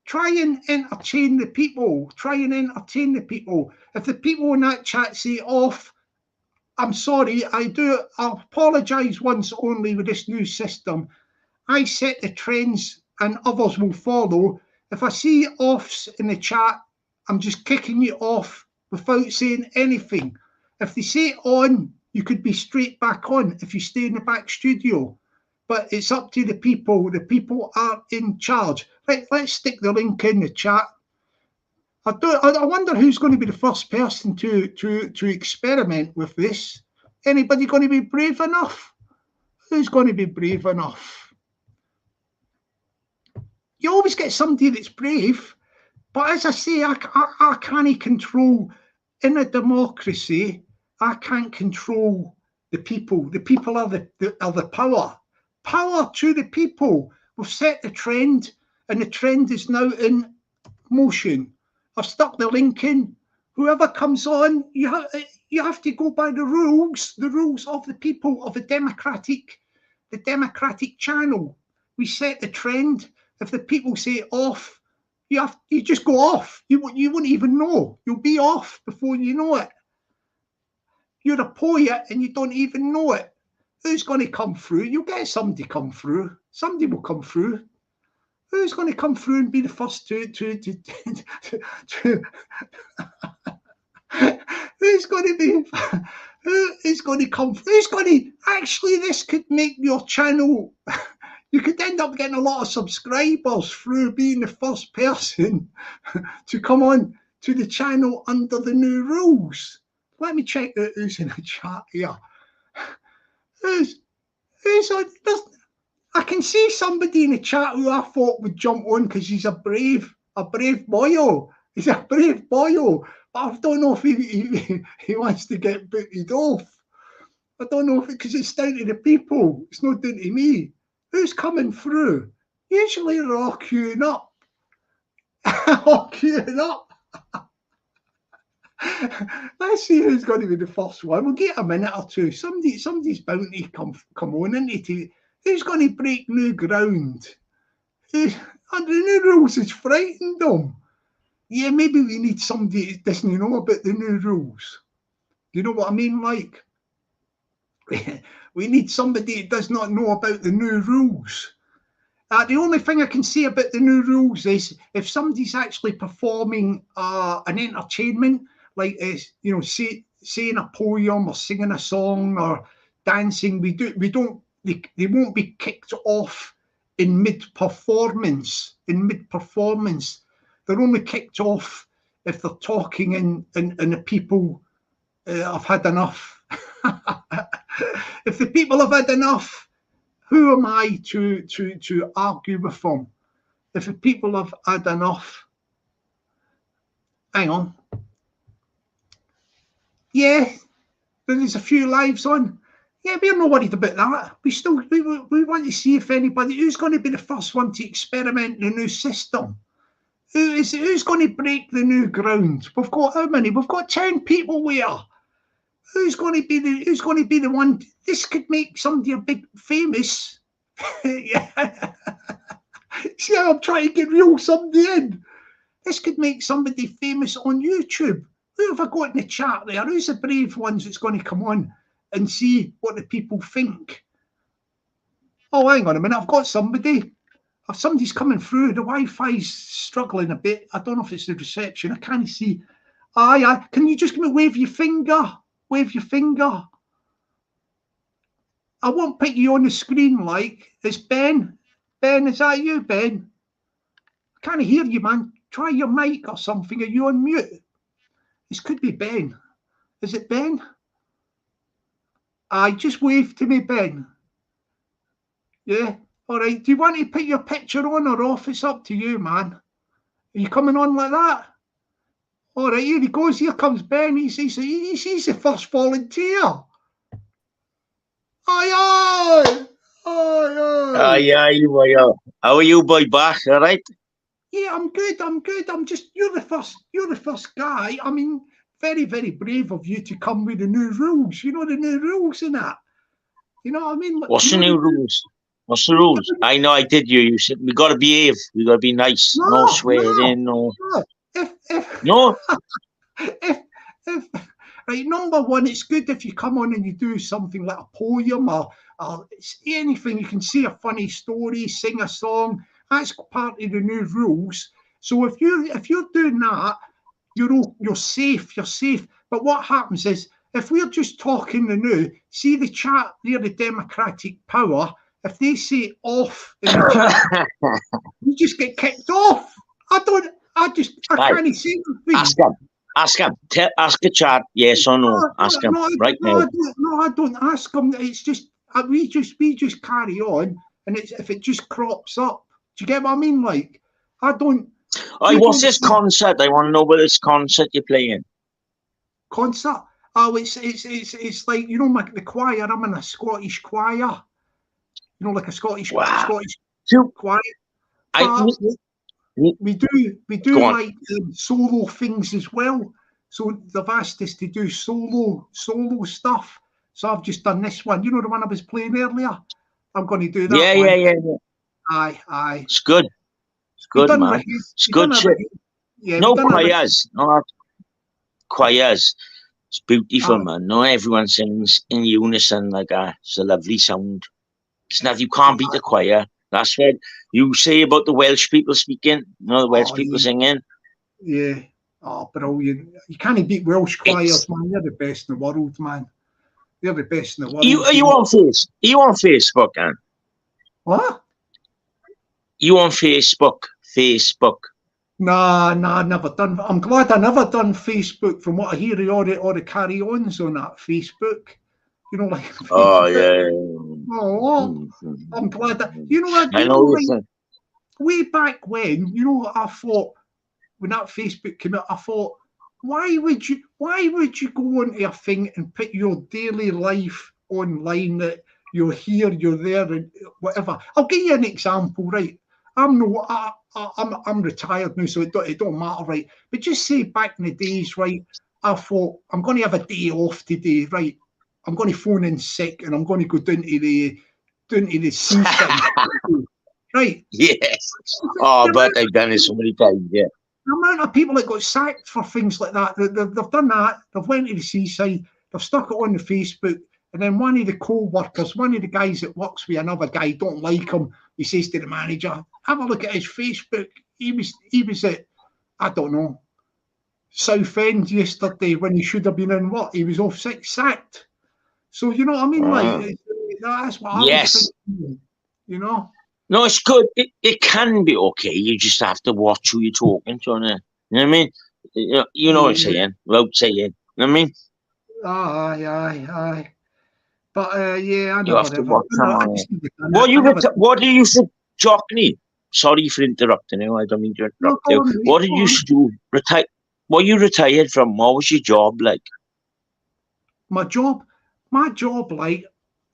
try and entertain the people. Try and entertain the people. If the people in that chat say off, I'm sorry. I'll apologise once only with this new system. I set the trends and others will follow. If I see offs in the chat, I'm just kicking you off without saying anything. If they say on, you could be straight back on if you stay in the back studio. But it's up to the people. The people are in charge. Let's stick the link in the chat. I wonder who's going to be the first person to experiment with this. Anybody going to be brave enough? Who's going to be brave enough? You always get somebody that's brave. But as I say, I can't control, in a democracy, I can't control the people. The people are the power. Power to the people. We've set the trend, and the trend is now in motion. I've stuck the link in. Whoever comes on, you have to go by the rules of the people of the democratic channel. We set the trend. If the people say off, you just go off. You wouldn't even know. You'll be off before you know it. You're a poet and you don't even know it. Who's going to come through? You'll get somebody come through. Somebody will come through. Who's going to come through and be the first to who's going to be Who is going to come? Who's going to actually? This could make your channel. You could end up getting a lot of subscribers through being the first person to come on to the channel under the new rules. Let me check out who's in the chat here. Who's on? I can see somebody in the chat who I thought would jump on because he's a brave boyo. He's a brave boyo. But I don't know if he wants to get booted off. I don't know if because it's down to the people. It's not down to me. Who's coming through? Usually they're all queuing up. All queuing up. Let's see who's going to be the first one. We'll get a minute or two. Somebody's bound to come on into who's going to break new ground. And the new rules has frightened them. Yeah, maybe we need somebody that doesn't know about the new rules. Do you know what I mean? Like, we need somebody that does not know about the new rules. The only thing I can say about the new rules is if somebody's actually performing an entertainment, like you know, saying a poem or singing a song or dancing, they won't be kicked off in mid-performance. They're only kicked off if they're talking and the people have had enough. If the people have had enough, who am I to argue with them? If the people have had enough, hang on. Yeah, there's a few lives on. Yeah, we're not worried about that. We want to see if anybody who's going to be the first one to experiment the new system. Who's going to break the new ground? We've got how many? We've got 10 people here. Who's going to be the one? This could make somebody a big famous. Yeah. See how I'm trying to get real somebody in. This could make somebody famous on YouTube. Who have I got in the chat there? Who's the brave ones that's going to come on and see what the people think? Oh, hang on a minute. I've got somebody. Somebody's coming through. The Wi-Fi's struggling a bit. I don't know if it's the reception. I can't see. Aye. Can you just wave your finger? Wave your finger. I won't put you on the screen like. It's Ben. Ben, is that you, Ben? I can't hear you, man. Try your mic or something. Are you on mute? This could be Ben. Is it Ben? Aye, just wave to me, Ben. Yeah? All right. Do you want to put your picture on or off? It's up to you, man. Are you coming on like that? All right, here he goes. Here comes Ben. He's the first volunteer. Aye. Aye. How are you, boy? Back, all right? Yeah, I'm good. You're the first guy. I mean, very, very brave of you to come with the new rules. You know the new rules in that. You know what I mean? What's the new rules? What's the rules? I know I did you said we gotta behave. We gotta be nice. No swearing, no. No. If right, number one, it's good if you come on and you do something like a poem or anything. You can say a funny story, sing a song. That's part of the new rules. So if you're doing that, you're safe. You're safe. But what happens is if we're just talking the new, see the chat there, the democratic power. If they say off in the chat, you just get kicked off. I can't see anything. Ask the chat, yes or no. Ask him right now. No, I don't ask them. It's just we just carry on, and if it just crops up. Do you get what I mean? Like I don't. What's this concert? I want to know what this concert you're playing. Concert? Oh, it's like you know the choir. I'm in a Scottish choir. You know, like a Scottish choir. We do like solo things as well. So they've asked us to do solo stuff. So I've just done this one. You know the one I was playing earlier? I'm going to do that one. Yeah. Aye. It's good. It's good, man. It's good shit. Yeah, no choirs. No choirs. It's beautiful, man. No, everyone sings in unison like that. It's a lovely sound. It's not, you can't beat the choir. That's what you say about the Welsh people speaking. You know, the Welsh people singing. Yeah. Oh, brilliant. You can't beat Welsh choirs, man. They're the best in the world, man. They're the best in the world. Are you on Facebook, Anne? What? You on Facebook? Facebook. Nah, never done. I'm glad I never done Facebook. From what I hear, all the carry-ons on that Facebook. You know, like. Oh yeah. Oh, I'm glad that. You know what? I know. Like, way back when, you know what I thought when that Facebook came out, I thought, why would you go onto a thing and put your daily life online, that you're here, you're there, and whatever? I'll give you an example, right? I'm retired now, so it don't matter, right? But just say back in the days, right? I thought, I'm going to have a day off today, right? I'm going to phone in sick, and I'm going to go down to the seaside. Right. Yes. Oh, but I've done it so many times, yeah. The amount of people that got sacked for things like that, they've done that, they've went to the seaside, they've stuck it on the Facebook, and then one of the co-workers, one of the guys that works with another guy, don't like him, he says to the manager, have a look at his Facebook. He was at, I don't know, Southend yesterday when he should have been in what? He was off sick, sacked. So, you know what I mean? Like, that's what I was thinking, you know? No, it's good. It can be okay. You just have to watch who you're talking to. You know what I mean? You know what I'm saying, without saying. You know what I mean? Aye. But yeah, I you have to watch someone. What do you say, Jockney? Sorry for interrupting you. I don't mean to interrupt you. What did you do? What you retired from? What was your job like? My job, like.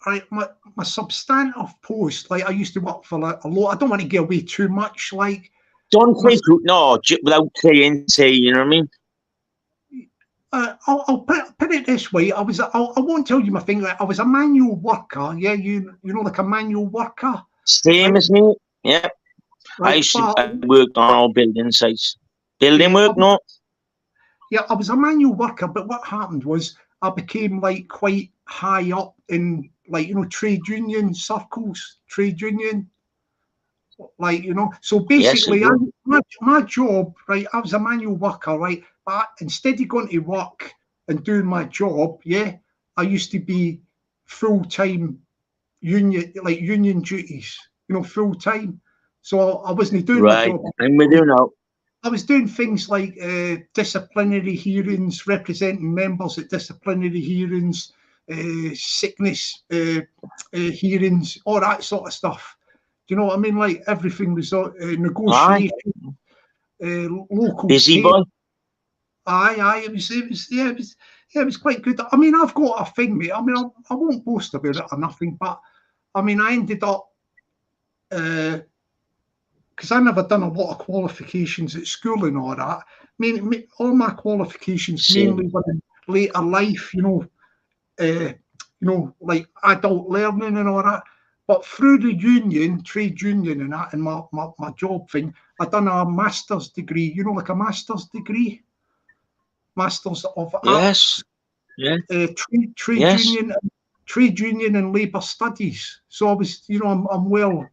Right, my substantive post, like I used to work for like a lot. I don't want to give away too much, like. Don't say no without saying, you know what I mean? I'll put it this way. I won't tell you my thing. Like, I was a manual worker. Yeah, you know, like a manual worker. Same as me. Yeah, I worked on all building sites. Building work, no. Yeah, I was a manual worker, but what happened was I became like quite high up in, like, you know, trade union circles, like, you know. So basically, my job, right, I was a manual worker, right, but instead of going to work and doing my job, yeah, I used to be full-time union duties, you know, full-time. So I wasn't doing my job. I'm with you now. I was doing things like disciplinary hearings, representing members at disciplinary hearings, sickness hearings, all that sort of stuff. Do you know what I mean? Like everything was negotiation, local. Busy boy. Aye. It was quite good. I mean, I've got a thing, mate. I mean, I won't boast about it or nothing, but I mean, I ended up. Because I never done a lot of qualifications at school and all that. I mean, all my qualifications mainly were in later life, you know, like adult learning and all that. But through the trade union and that, and my job thing, I done a master's degree, you know, like a master's degree. Masters of Arts. Yeah. Trade union and labour studies. So I was, you know, I'm well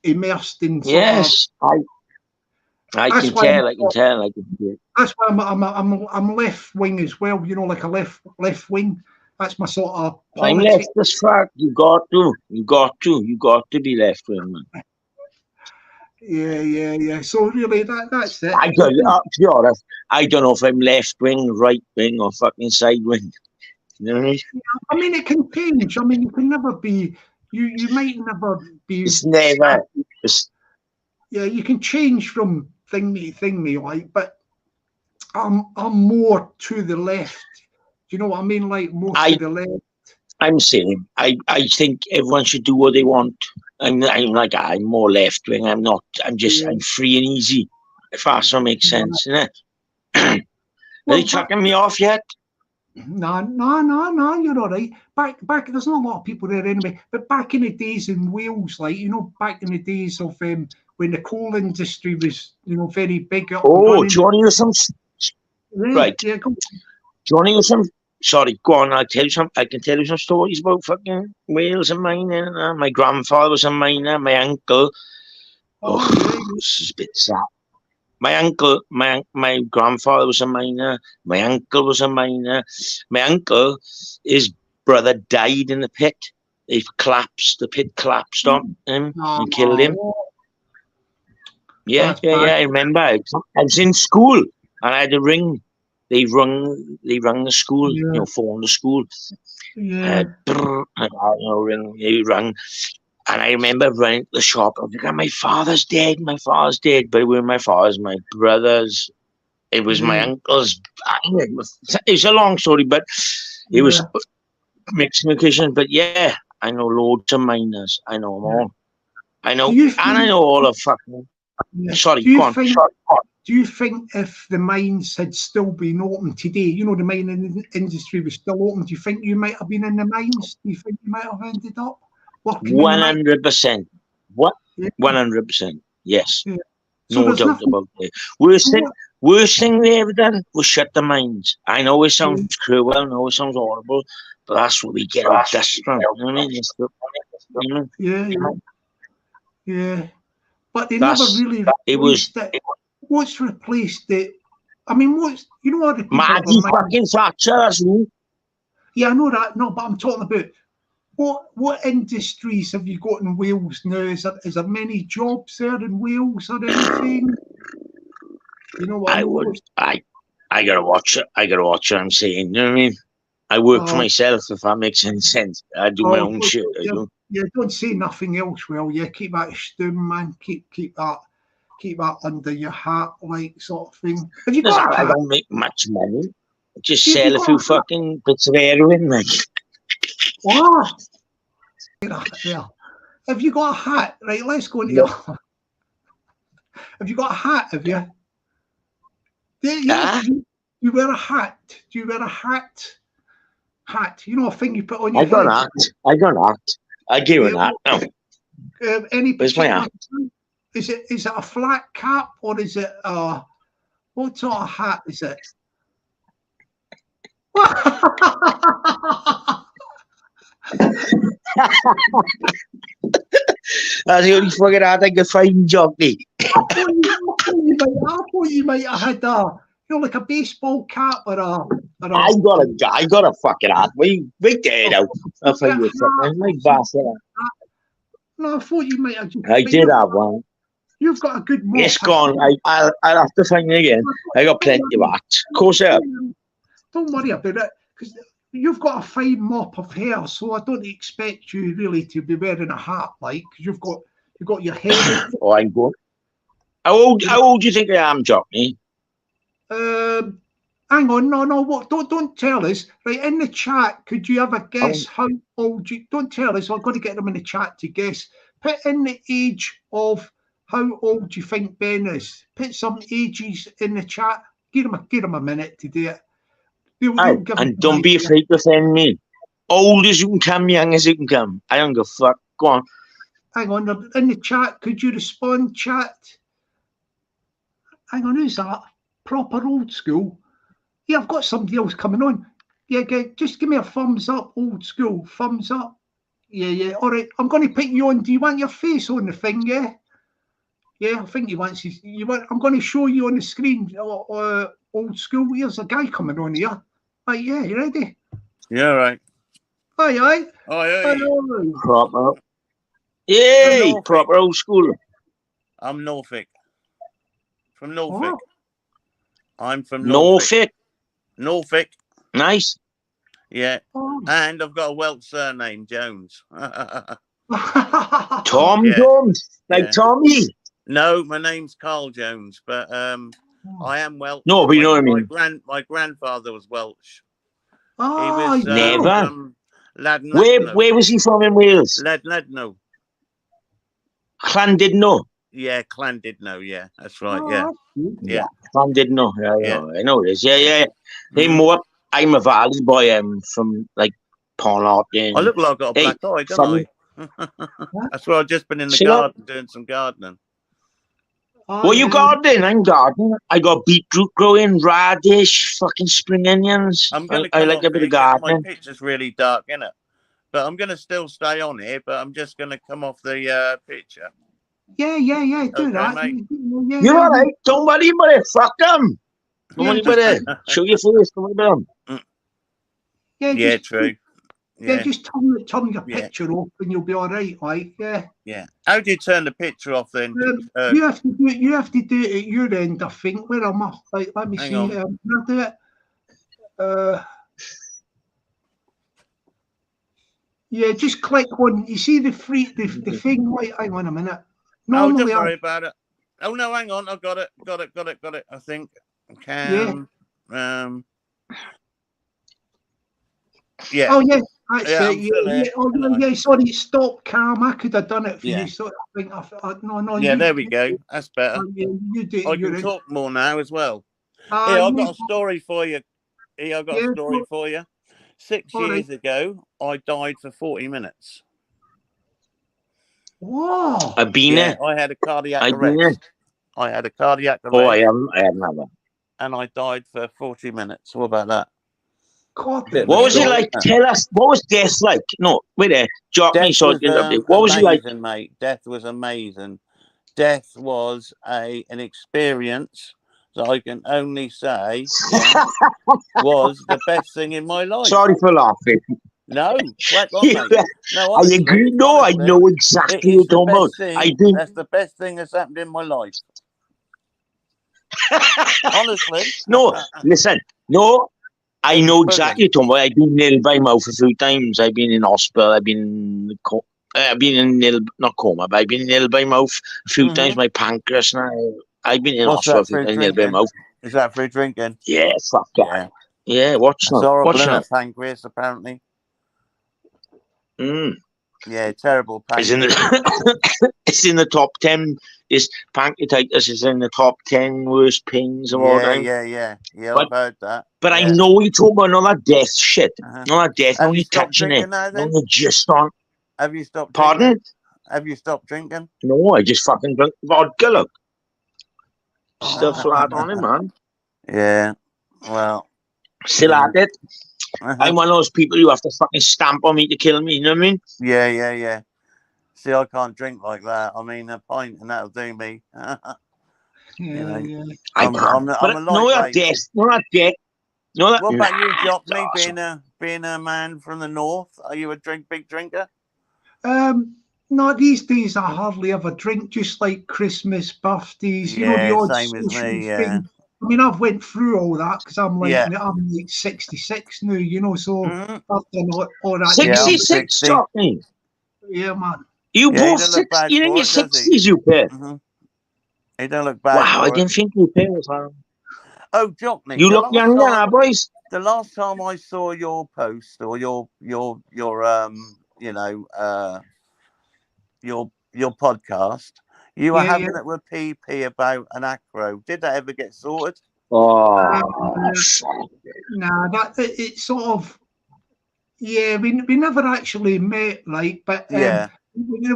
immersed in. Yes, I can tell. That's why I'm left wing as well. You know, like a left wing. That's my sort of. I'm left as fuck. You got to be left wing, man. Yeah. So really, that's it. To be honest, I don't know if I'm left wing, right wing, or fucking side wing. You know what I mean? I mean, it can change. I mean, you can never be. You might never be. It's never. Yeah, you can change from thing me, like, but I'm more to the left. Do you know what I mean? Like more to the left. I'm saying I think everyone should do what they want. I'm more left wing. I'm not. I'm free and easy. If that makes sense, innit? Are they chucking me off yet? No, you're all right. Back, there's not a lot of people there anyway. But back in the days in Wales, like, you know, back in the days of when the coal industry was, you know, very big. Do you want to hear some? Right. Yeah, go. Do you want to hear some? Sorry, go on. I can tell you some stories about fucking Wales and mining. My grandfather was a miner. My uncle. This is a bit sad. My uncle, my grandfather was a miner. My uncle was a miner. My uncle is brother died in the pit. The pit collapsed on him and killed him. Yeah, I remember. I was in school and I had a ring. They rung the school, phone the school. Yeah. Ring. They rung. And I remember running to the shop. I was like, my father's dead. My father's dead. But it wasn't my father's, my brother's. It was my uncle's. It's a long story, but it was mixed occasions. But yeah, I know loads of miners. I know them all. I know, and I know all of fucking. Sorry, go on. Do you think if the mines had still been open today, the mining industry was still open, do you think you might have been in the mines? Do you think you might have ended up working 100%. What? 100%. Yes. Yeah. So no doubt about it. Worst thing they ever done was shut the mines. I know it sounds cruel, I know it sounds horrible, but that's what we get our dust from. You know what I mean? Yeah. But they never really replaced it. What's replaced it? I mean, all the people... Maggie fucking Thatcher, that's who. Yeah, I know that. No, but I'm talking about what industries have you got in Wales now? Is there many jobs there in Wales or anything? You know what I gotta watch it. I gotta watch what I'm saying. You know what I mean? I work for myself, if that makes any sense. I do my own shit. Yeah, don't say nothing else. Well, yeah, keep that stum, man. Keep that under your hat, like, sort of thing. Have you got? I don't make much money. I just sell a few fucking bits of heroin, like. Oh, yeah. Have you got a hat? Right, let's go into your... Have you got a hat? Have you? Yeah. You wear a hat. Do you wear a hat? Hat. You know, a thing you put on your head. I got an hat. I give you an hat. Where's my hat? Is it a flat cap or is it what sort of hat is it? That's the only fucking hat I can find, jockey. I thought you might have had like a baseball cap or a... I got a fucking hat. We get it out. I'll find you something. My bastard. No, I thought you might have. I did have one. You've got a good mop. It's gone. I'll have to find it again. I got plenty of hats. Of course I have. Don't worry about it, because you've got a fine mop of hair, so I don't expect you really to be wearing a hat, like, because you've got your hair. Oh, I'm good. How old do you think I am, Jockney? Hang on, no, don't tell us. Right, in the chat, could you have a guess how old you... Don't tell us, I'm going to get them in the chat to guess. Put in the age of how old you think Ben is. Put some ages in the chat. Give them a minute to do it. And don't be afraid to offend me. Old as you can come, young as you can come. I don't give a fuck. Go on. Hang on, in the chat, could you respond, chat? Hang on, who's that? Proper old school. Yeah, I've got somebody else coming on. Yeah, just give me a thumbs up, old school. Thumbs up. Yeah. All right, I'm going to put you on. Do you want your face on the thing, yeah? Yeah, I think he wants his... I'm going to show you on the screen, old school. Here's a guy coming on here. Right, yeah, you ready? Yeah, right. Aye. Hello. Proper. Yay, proper old school. I'm Norfolk. From Norfolk. Oh. I'm from Norfolk. Norfolk. Nice. Yeah. Oh. And I've got a Welsh surname, Jones. Tom Jones. Like Tommy. No, my name's Carl Jones, but I am Welsh. No, but you know what I mean. My grandfather was Welsh. Oh, he was never. Llandudno. Where was he from in Wales? Llandudno. Llandudno. Yeah, Llandudno. Yeah, that's right. Yeah. Llandudno. Yeah. I know it is. Yeah. I'm a Valley boy. I'm from like Ponart. I look like I've got a black eye, don't I? That's why I've just been in the garden doing some gardening. What you gardening? I'm gardening. I got beetroot growing, radish, fucking spring onions. I like a bit of gardening. My picture's really dark, innit? But I'm going to still stay on here, but I'm just going to come off the picture. Yeah. Do that. Mate. You're all right. Don't worry about it. Fuck them. Don't worry about it. Show your face. Don't worry about them. Yeah, true. Yeah, just turn your Yeah. picture off and you'll be all right, like, yeah. Yeah. How do you turn the picture off then? You have to do it at your end, I think. Where am I? Like, let me Hang see. on. Can I do it? Yeah, just click on. You see the thing. Wait, hang on a minute. Normally, don't worry about it. Oh no, hang on. I got it. I think. Yeah. Yeah. Oh yeah, that's Yeah, it. Yeah. Oh yeah. Sorry, stop cam. I could have done it for you. So I think no. Yeah, there we go. That's better. You do. I can talk more now as well. Here, I've got a story for you. For you. 6 years ago, I died for 40 minutes. Whoa. I've been there. I had a cardiac arrest. I had a cardiac arrest. Oh, I haven't had that. And I died for 40 minutes. What about that? God, what was it like? Tell us, what was death like? No, wait there. Drop me so I can update. What was it like? Mate. Death was amazing. Death was an experience that I can only say was the best thing in my life. Sorry for laughing. No, crack on, mate. No, I agree. No, honestly, I know exactly what you're talking about. I do. That's the best thing that's happened in my life. Honestly. No, listen. No, I know exactly what you're talking about. I've been ill by mouth a few times. I've been in hospital. I've been in ill, not coma, but I've been ill by mouth a few times. My pancreas now. I've been in hospital a few times ill by mouth. Is that for drinking? Yeah, fuck that. Yeah, what's not? Horrible, what's not? Pancreas, apparently. Yeah, terrible pancreas. It's in the top 10. This pancreatitis is in the top 10 worst pains of all time. Yeah, I've heard that. But I know what you're talking about, all that death shit. All that death, when you're touching it. When you're just on. Have you stopped Pardon? Drinking? Have you stopped drinking? No, I just fucking drink vodka, look. Still flat on it, man. Yeah, well. Still at it. I'm one of those people you have to fucking stamp on me to kill me, you know what I mean? Yeah. See, I can't drink like that. I mean, a pint and that'll do me. Yeah. I'm a lightweight. No, that death. No, what about you, Jock? Me being a man from the north, are you a big drinker? No, these days I hardly ever drink. Just like Christmas, birthdays, you know, the odd same as me. thing. I mean, I've went through all that because I'm like 66 now, you know. So I've done all that. 66, Jockney. Yeah, man. You both 60. You're in your 60s, you pair. He don't look bad. Wow, I didn't think you pair was hard. Oh, Jockney. You look young now, boys. The last time I saw your post or your podcast, you were having it with PP about an acro. Did that ever get sorted? Nah, that it's sort of we never actually met, like, but the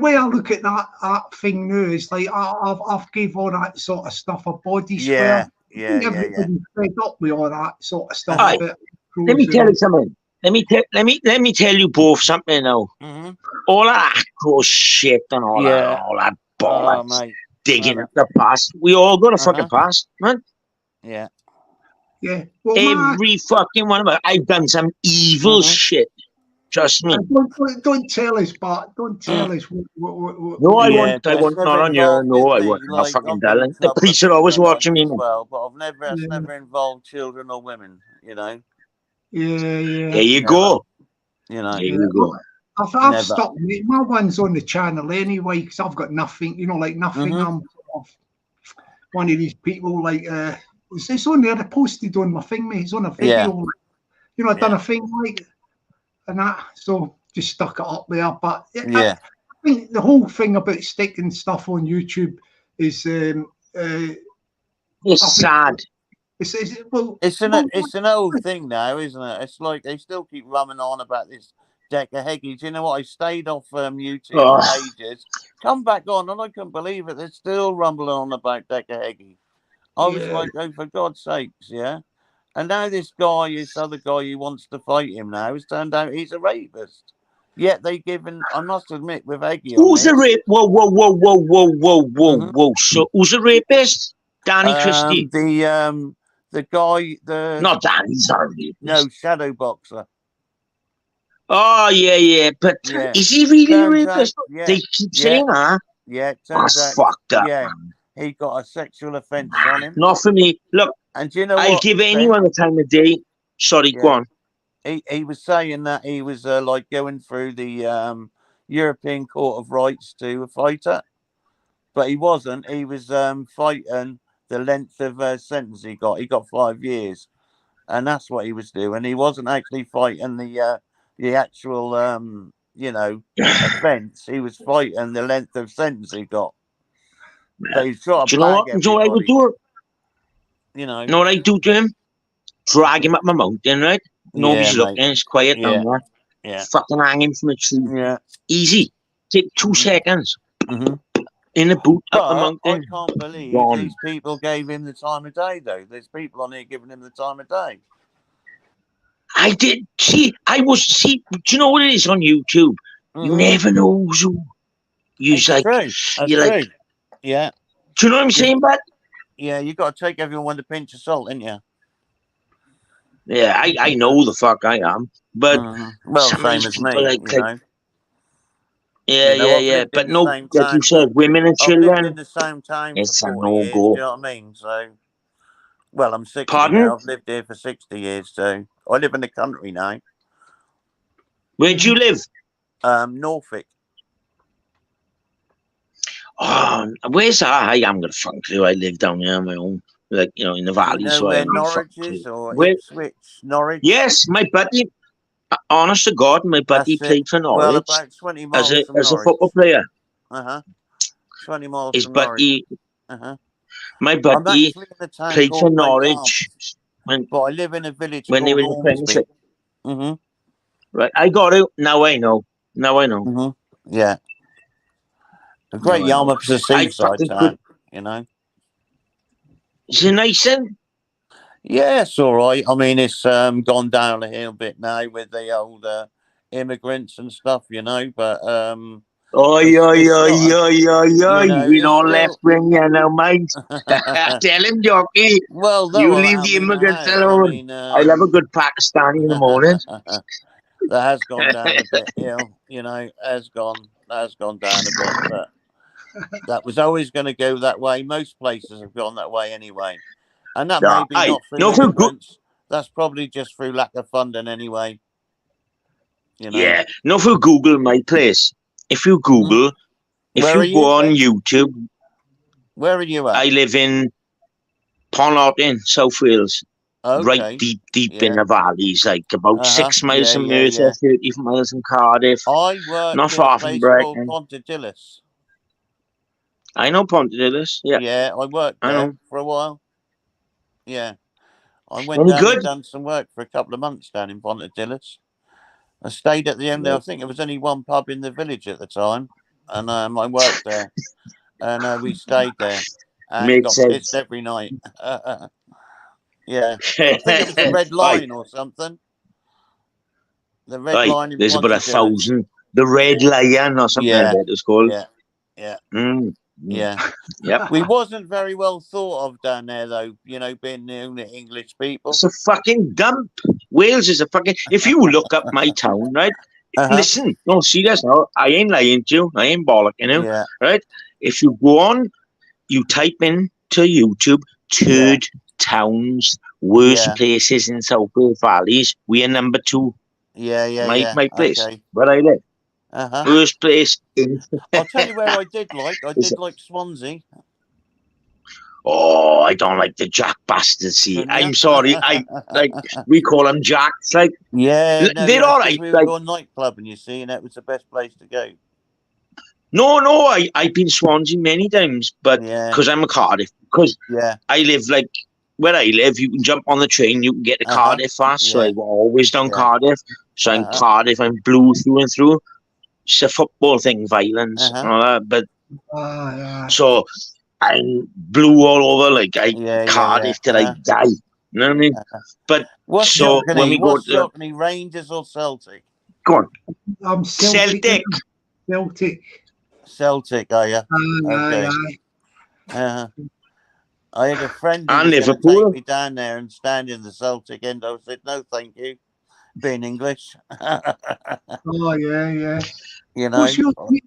way I look at that thing now is like I've gave all that sort of stuff a body square. Everybody fed up with all that sort of stuff. Right. Let me tell you something. Let me tell you both something now. All that acro shit and all that bollocks, digging up the past. We all got a fucking past, man. Yeah. Well, every fucking one of us. I've done some evil shit. Trust me. Don't tell us, but don't tell us. No, I won't. I won't. Not on your. No, I won't. Not fucking telling. The police are always watching me. Well, but I've never involved children or women. You know. Yeah. There you go. You know. There you go. I've stopped. My one's on the channel anyway because I've got nothing. You know, like nothing. I'm sort of one of these people. Like it's on there. I posted on my thing, mate. It's on a video. You know, I done a thing like. And that, so just stuck it up there. But I think the whole thing about sticking stuff on YouTube is it's sad. It's an old thing now, isn't it? It's like they still keep rumming on about this Decaheggy. Do you know what? I stayed off YouTube for ages. Come back on, and I couldn't believe it. They're still rumbling on about Decaheggy. I was like, oh, for God's sakes, And now this other guy who wants to fight him now, has turned out he's a rapist. Yet they given, I must admit, with Eggy on who's a rapist? Whoa. So who's a rapist? Danny Christie. The guy, not Danny's not a rapist. No, shadow boxer. Oh, yeah. But Yeah. is he really a Turns out, rapist? yeah, They keep saying that. yeah. It turns That's out, fucked up, yeah, man. he got a sexual offence on him. Not for me. Look, And do you know I'll what? give Ben? anyone the time of day. Sorry, go Yeah. on. He was saying that he was like going through the European Court of Rights to a fighter, but he wasn't. He was fighting the length of sentence he got. He got 5 years, and that's what he was doing. He wasn't actually fighting the actual offence. He was fighting the length of sentence he got. So he's trying Do to you know what? blag Do you know what I would everybody. do? You know. You know what I do to him? Drag him up my mountain, right? Nobody's Yeah, mate. looking. It's quiet down Yeah. there. Yeah. Fucking hang him from a tree. Yeah. Easy. Take 2 seconds. Mm-hmm. In a boot up the But I mountain. can't believe Gone. these people gave him the time of day, though. There's people on here giving him the time of day. I did see. Do you know what it is on YouTube? You never know who. It's Like, true. That's you're true. like, Yeah. do you know what I'm saying, bud? Yeah, you got to take everyone with a pinch of salt, ain't you? Yeah, I know who the fuck I am, but well, some of same these as people, me, like, you know. Yeah, You know, I've yeah. lived in But the no, same like you town said, women and I've lived in children, the same town for it's a 40 years. Do no-go. you know what I mean? So, well, I'm 60 Pardon? now. I've lived here for 60 years, so I live in the country now. Where do you live? Norfolk. Oh, where's that? I am gonna fucking clue. I live down here on my own, like in the Do valley. you know So I where am Norwich fucking is, clue. or Where? Ipswich, Norwich? Yes, my buddy. Honest to God, my buddy That's it. played for Well, Norwich about 20 as miles from a Norwich. football player. 20 miles His from Norwich. buddy, my I'm buddy, actually in a town played for called Great Yarmouth, Norwich but I live in a village when they called were in the Ormsby. Premiership. Right, I got it. Now I know. Yeah. A Great Yarmouth's a seaside town, you know. Is it nice then? Yeah, it's all right. I mean, it's gone down a hill bit now with the old immigrants and stuff, you know. But We it's don't left still. wing, mate. Tell him, jockey. Well, You no, leave I the mean, it immigrants has. I alone. mean, I love a good Pakistani in the morning. that has gone down a bit, you know, has gone down a bit, but that was always going to go that way. Most places have gone that way anyway. And that may be not through immigrants. That's probably just through lack of funding anyway. You know? Yeah, not for Google my place. If you Google, if you go on YouTube. Where are you at? I live in Pontlottyn, South Wales. Okay. Right deep in the valleys, like about 6 miles from Merthyr, 30 miles from Cardiff. I work not far from Brighton. Pontydilys. I know Pontydilys, yeah. Yeah, I worked there for a while. Yeah. I went Any down good? and done some work for a couple of months down in Pontydilys. I stayed at the end there. I think there was only one pub in the village at the time. And I worked there. And we stayed there. And got pissed every night. Yeah. I think it was the Red Line or something. The Red Line in there's about Pontydilys. 1,000. The Red Lion or something like that it's called. Yeah. Yeah. Yep. We wasn't very well thought of down there, though, you know, being the only English people. It's a fucking dump. Wales is a fucking... If you look up my town, right? Listen, no, serious now. I ain't lying to you. I ain't bollocking you, right? If you go on, you type in to YouTube, turd towns, worst places in South Wales Valleys. We are number 2. My place, where I live. Worst place in... I'll tell you where I did like. I did like Swansea. Oh, I don't like the Jack bastards. See, I'm sorry. We call them Jacks. Like, they're all right. We were going nightclubbing, you see, and that was the best place to go. No, I've been Swansea many times, but because I'm a Cardiff, because I live like where I live, you can jump on the train, you can get to Cardiff fast. So I've always done Cardiff. So I'm Cardiff. I'm blue through and through. It's a football thing, violence, and all that. But so I'm blue all over, like Cardiff till I die. You know what I mean? But so when we go to Rangers or Celtic? Go on. Celtic. Celtic, are you? Okay. I had a friend who was going to take me down there and stand in the Celtic end. I said, no, thank you. being English. Oh yeah. You know,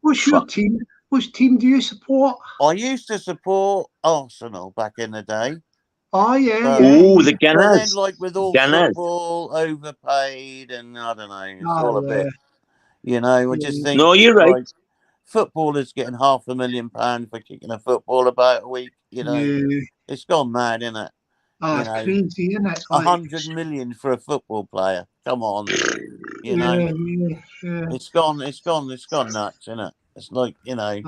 What's your team? Which team do you support? I used to support Arsenal back in the day. Oh yeah. Oh, the But then, Gunners. like with all Gunners. football, overpaid, and I don't know, it's Oh, all a bit. You know, I just think. No, you're right. Like, footballers getting £500,000 for kicking a football about a week. You know, Yeah. it's gone mad, isn't it? Oh, You it's know, crazy, isn't it? 100 million for a football player. Come on, you know, Yeah. it's gone nuts, isn't it? It's like, you know,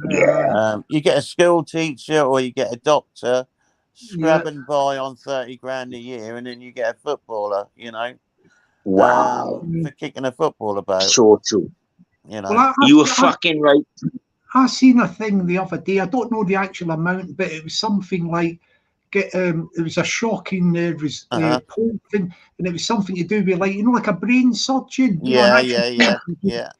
Yeah. you get a school teacher or you get a doctor scrabbing by on 30 grand a year, and then you get a footballer, you know, Wow. for kicking a football about. So true. You know, Well, You were fucking right. I seen a thing the other day. I don't know the actual amount, but it was something like it was a shocking poll thing, and it was something to do with like a brain surgeon. Yeah.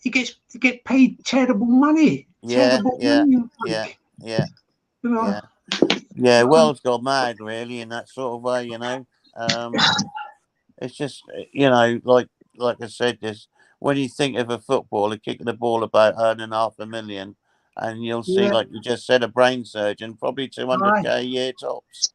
He get paid terrible money. Yeah. You know. Yeah, world's gone mad, really, in that sort of way. You know, it's just, you know, like I said, just when you think of a footballer kicking the ball about earning $500,000, and you'll see, like you just said, a brain surgeon, probably 200K a year tops.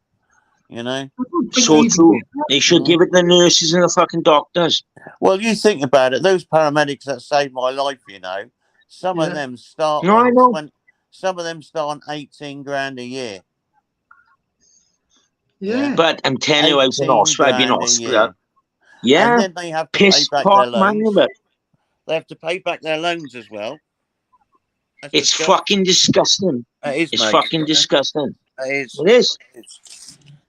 You know, so true. They should give it the nurses and the fucking doctors. Well, you think about it; those paramedics that saved my life, you know, some of them start on some of them start on 18 grand a year. Yeah. But I'm telling you, I was in Austria. I've been in Austria. Yeah. And then they have to pay back their loans. They have to pay back their loans as well. It's fucking disgusting. It is, it's fucking disgusting. It is.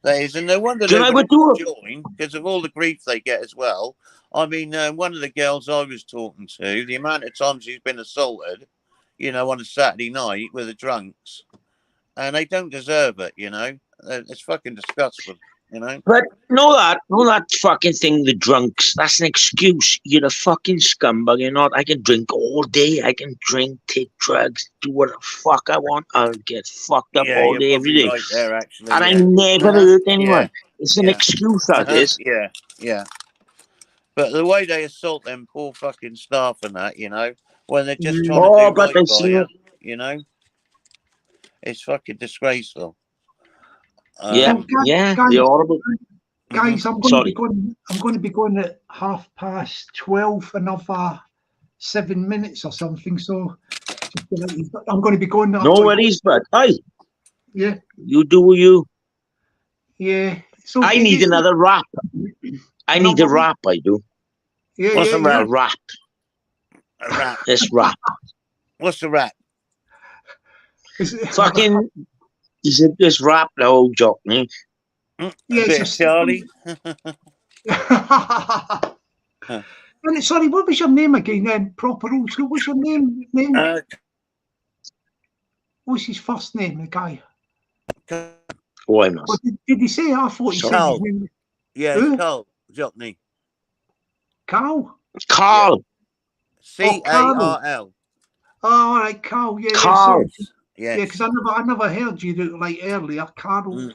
That is, and no wonder they join because of all the grief they get as well. I mean, one of the girls I was talking to, the amount of times she's been assaulted, you know, on a Saturday night with the drunks, and they don't deserve it, you know. It's fucking disgusting, you know. But know that fucking thing, the drunks, that's an excuse. You're a fucking scumbag, you're not. I can drink all day. I can drink, take drugs, do what the fuck I want. I'll get fucked up all day, every day. Right there, actually, and I never hurt anyone. It's an excuse, that is. Yeah. But the way they assault them poor fucking staff and that, you know, when they're just trying to do right by you, you know, it's fucking disgraceful. They're horrible. Guys, I'm going to be going at 12:30, another 7 minutes or something. So I'm going to be going. No worries, but yeah, you do you. Yeah. So I need another rap. I need a rap. I do. Yeah. What's a rap? A rap. This rap. What's the rap? Fucking. Is it this rap, the old jock, me? Yeah, Charlie. And sorry, what was your name again? Then proper old school. What's your name? What's his first name? The guy. Oh, I must. What did he say? I thought he said his name. Yeah, it's Carl Jockney. Carl. Carl. C-A-R-L. Oh, all right, Carl. Yeah. Carl. Yeah, because I never heard you like earlier. Carl.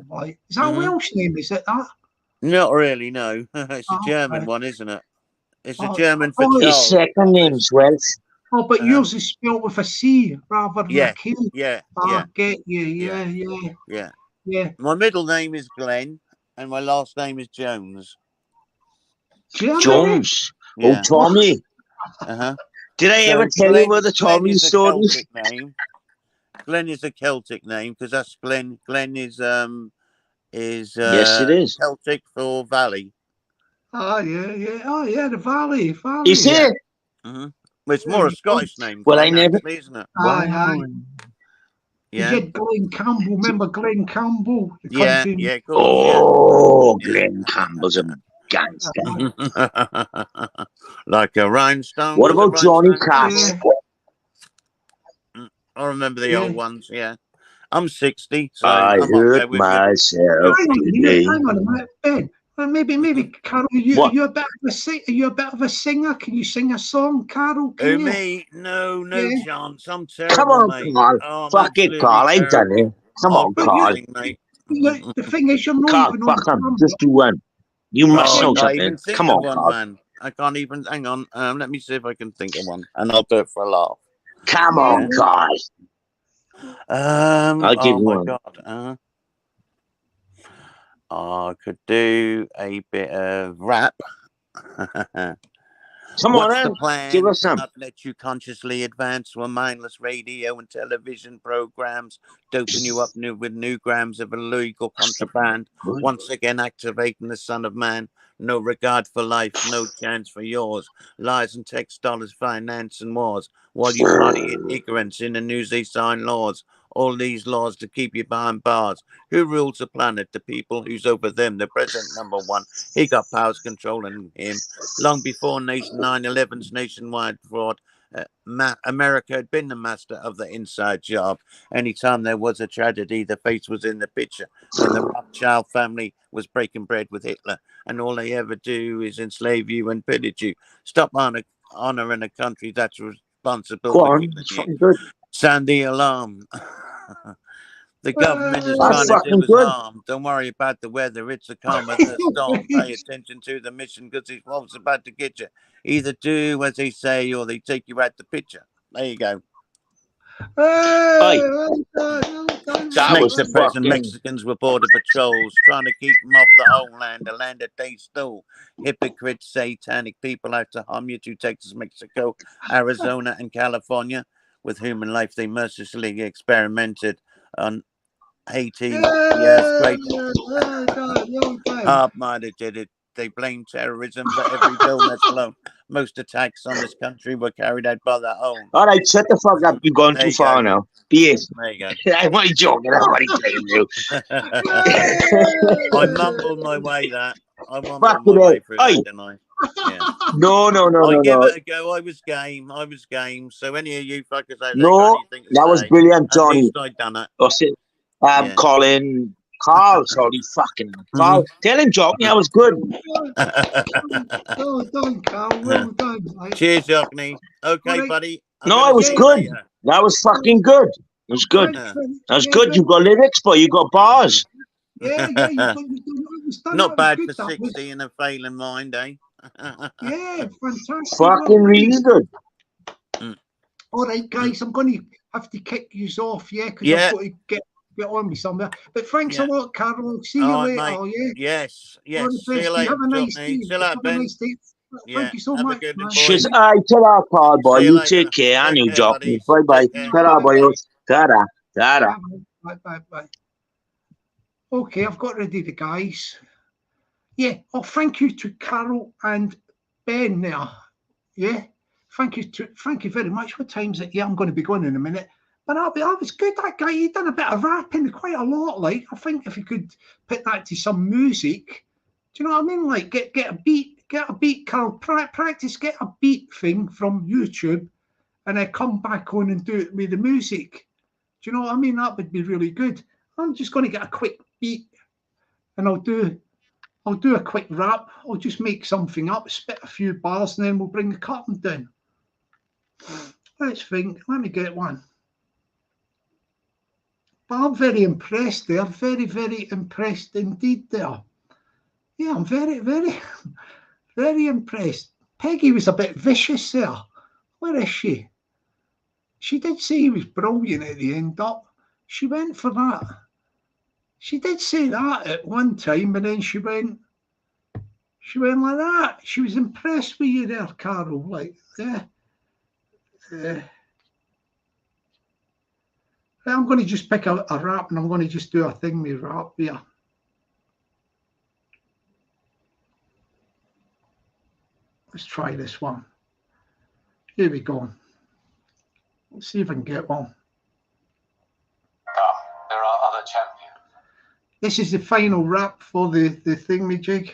Like, is that a Welsh name? Is it that? Not really. No, it's a German one, isn't it? It's a German for Charles. His second name's Welsh. Oh, but yours is spelled with a C rather than a K. Yeah. Get you. Yeah. My middle name is Glenn, and my last name is Jones. Jones. Yeah. Oh, Tommy. Did I ever tell you about the Tommy story? Glenn is a Celtic name because that's Glenn. Glenn is yes, it is Celtic for valley. Oh yeah. Oh yeah, the valley. Is it? Well, it's more a Scottish name. Well, I never. Actually, isn't it? Aye. Yeah. You had Glenn Campbell. Remember Glenn Campbell? Yeah, of course. Oh, Glenn Campbell's a gangster. Like a rhinestone. What about Johnny Cash? I remember the old ones. Yeah, I'm 60. So I hurt myself today. Hang on a minute, Ben. Maybe, Carol, you're a bit of a singer. Can you sing a song, Carol? Can you? Me? No chance. I'm terrible, Come on, mate. Carl. Oh, fuck it, Carl. I've done it. Come on, Carl. The thing is, you're not Carl, fuck him. Just do one. You must I know can't something. even think Come of on, one, Carl. man. I can't even. Hang on. Let me see if I can think of one, and I'll do it for a laugh. Come on, Carl. I'll give Oh you my one. god. I could do a bit of rap. Come What's on, the then. plan Give us to some. not let you consciously advance to mindless radio and television programs, doping you up with new grams of illegal contraband, once again activating the son of man? No regard for life, no chance for yours. Lies and text dollars, finance and wars, while you party in ignorance in the news they sign laws. All these laws to keep you behind bars. Who rules the planet? The people. Who's over them? The president, number one. He got powers controlling him. Long before 9/11's nationwide fraud, America had been the master of the inside job. Anytime there was a tragedy, the face was in the picture. When the Rothschild family was breaking bread with Hitler, and all they ever do is enslave you and pillage you. Stop honoring a country that's responsible Go for on. killing It's you. fucking good. Sound the alarm. The government is That's trying to fucking do us good. harm. Don't worry about the weather. It's a calm as a storm. Pay attention to the mission because it's what's about to get you. Either do as they say or they take you out the picture. There you go. Hey, that Snakes was are present. fucking. Mexicans were border patrols trying to keep them off the homeland, the land that they stole. Hypocrites, satanic people out to harm you to Texas, Mexico, Arizona, and California, with human life they mercilessly experimented on Haiti. Yes, great. Hard-minded did it. They blame terrorism for every bill that's flown. Most attacks on this country were carried out by their own. All right, shut the fuck up. You've gone There too you far go. now. Yes. There you go. I'm only joking. I'm only playing you. I mumbled my way that. I mumbled Fucking my hell. way through Hey. that, didn't I? Yeah. No. I give it a go. I was game. So any of you fuckers out there got No, anything to that was say? brilliant, At Johnny. least I done it. What's it? Yeah. Colin, Carl, sorry, fucking Carl. Tell him, Johnny, that was good. Well done, Carl. Well done. Cheers, Jockney. Okay, Right. buddy. No, it was good. That was fucking good. It was good. That was good. You got lyrics, boy. You got bars. Yeah, Not bad for 60 and a failing mind, eh? Yeah, fantastic. Fucking really good. All right, guys, I'm going to have to kick you off, because Yeah. I've got to get on with somewhere. But thanks a lot, Carol. See you All right, later, mate. Yes. All the See you best. later, Have a nice Jockney. day. See you later, Have a Ben. nice day. Yeah, Thank you so have a much, good one, man. She's boys. ta-ra, Carl, boy. See You later. take care, and you, care, Jockney. buddies. Bye-bye. Take care. Ta-ra, boys. Ta-ra. Ta-ra. Bye. Okay, I've got ready the guys. Yeah. Oh, thank you to Carol and Ben there. Yeah. Thank you very much. What time's it? Yeah, I'm going to be going in a minute. But that was good. That guy, he done a bit of rapping, quite a lot. Like, I think if you could put that to some music, do you know what I mean? Like, get a beat, Carol. Practice, get a beat thing from YouTube, and then come back on and do it with the music. Do you know what I mean? That would be really good. I'm just going to get a quick beat, and I'll do a quick rap. I'll just make something up, spit a few bars, and then we'll bring the curtain down. Let's think. Let me get one. But I'm very impressed there. Very, very impressed indeed there. Yeah, I'm very, very, very impressed. Peggy was a bit vicious there. Where is she? She did say he was brilliant at the end up. She went for that. She did say that at one time, and then she went like that. She was impressed with you there, Carol. Like, yeah. I'm going to just pick a rap, and I'm going to just do a thing with rap here. Let's try this one. Here we go. Let's see if I can get one. There are other champions. This is the final rap for the thingamajig.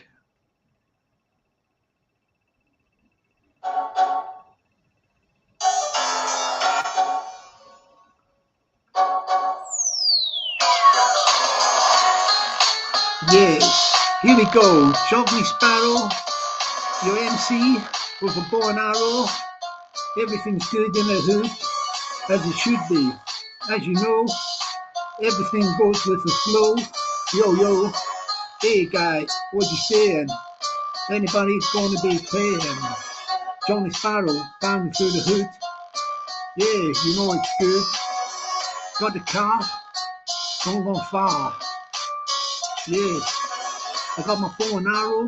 Yes, here we go. Juggly Sparrow, your MC with a bow and arrow. Everything's good in the hood, as it should be. As you know, everything goes with the flow. Yo, hey guy, what you saying? Anybody's going to be playing Johnny Sparrow down through the hood. Yeah, you know it's good. Got the car, don't go far. Yes, I got my bow and arrow,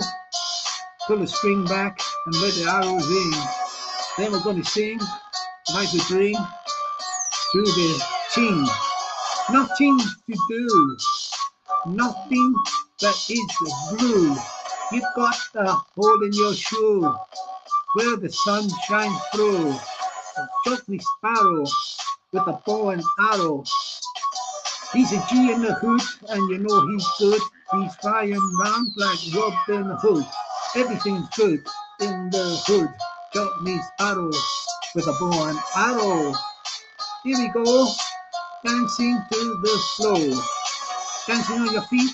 pull the string back and let the arrows in. Then we're going to sing like a dream to the tune. Nothing to do, nothing that is blue. You've got a hole in your shoe where the sun shines through. Johnny Sparrow with a bow and arrow. He's a G in the hood, and you know he's good. He's flying round like Robin Hood. Everything's good in the hood. Johnny Sparrow with a bow and arrow. Here we go, dancing to the flow. Dancing on your feet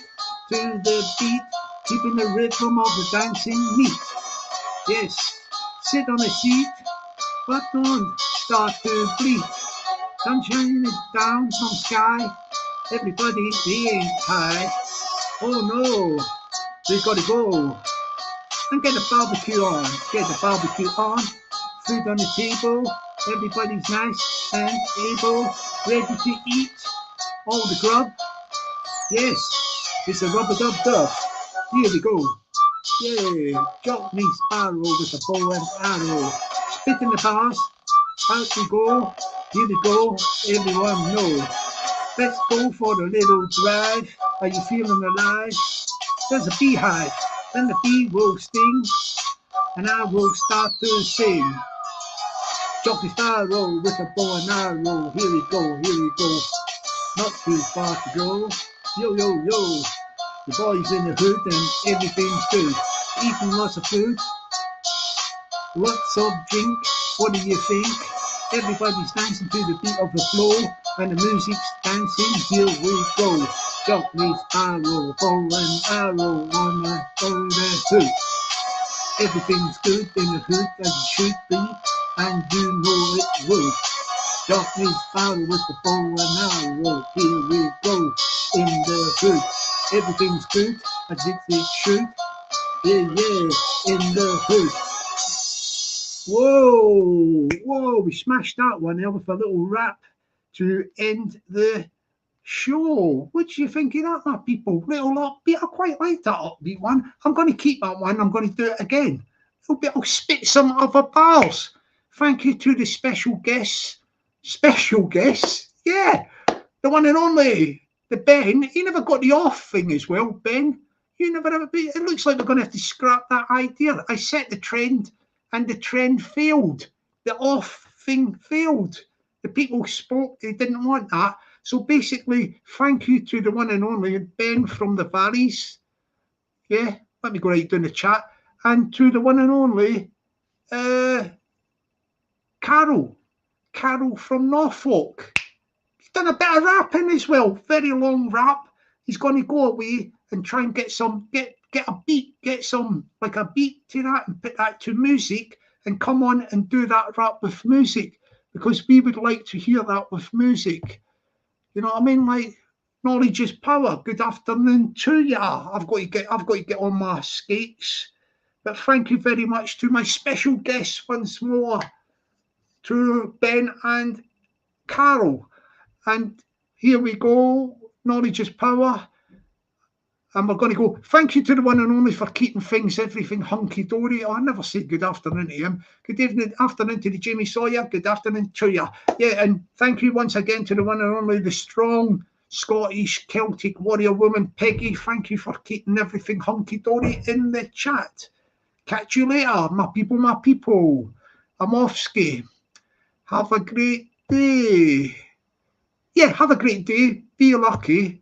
to the beat, keeping the rhythm of the dancing meat. Yes, sit on a seat, but don't start to bleed. Sunshine is down from sky, everybody being high. Oh no, we gotta go and get the barbecue on. Get the barbecue on, food on the table, everybody's nice and able, ready to eat all the grub. Yes, it's a rub-a-dub-dub. Here we go. Yeah, Johnny Sparrow with a bow and arrow. Spit in the bars, out we go. Here we go, everyone know. Let's go for a little drive. Are you feeling alive? There's a beehive, then the bee will sting, and I will start to sing. Johnny Sparrow with a bow and arrow. Here we go, here we go. Not too far to go. Yo, yo, yo. The boys in the hood and everything's good. Eating lots of food, lots of drink. What do you think? Everybody's dancing to the beat of the floor, and the music's dancing. Here we go. Johnny Sparrow, bow and arrow on the hood. Everything's good in the hood as it should be, and you know it would. Johnny Sparrow with the bow and arrow. Here we go in the hood. Everything's good as it should. Yeah, yeah, in the hood. Whoa, whoa, we smashed that one there with a little rap to end the show. What do you think of that, my people? Little upbeat. I quite like that upbeat one. I'm going to keep that one. I'm going to do it again. I'll spit some other bars. Thank you to the special guests. Special guests? Yeah, the one and only. The Ben, he never got the off thing as well, Ben. You never have it. It looks like we're going to have to scrap that idea. I set the trend and the trend failed. The off thing failed. The people spoke, they didn't want that. So basically, thank you to the one and only Ben from the Valleys. Yeah, let me go right down the chat. And to the one and only Carol from Norfolk. Done a bit of rapping as well, very long rap. He's going to go away and try and get a beat, get some like a beat to that and put that to music and come on and do that rap with music, because we would like to hear that with music. You know what I mean? Like, knowledge is power. Good afternoon to ya. I've got to get on my skates. But thank you very much to my special guests once more, to Ben and Carol. And here we go, knowledge is power. And we're going to go, thank you to the one and only for keeping everything hunky-dory. Oh, I never said good afternoon to him. Good evening, afternoon to the Jamie Sawyer. Good afternoon to you. Yeah, and thank you once again to the one and only, the strong Scottish Celtic warrior woman, Peggy. Thank you for keeping everything hunky-dory in the chat. Catch you later, my people, my people. I'm off ski. Have a great day. Yeah, have a great day. Be lucky.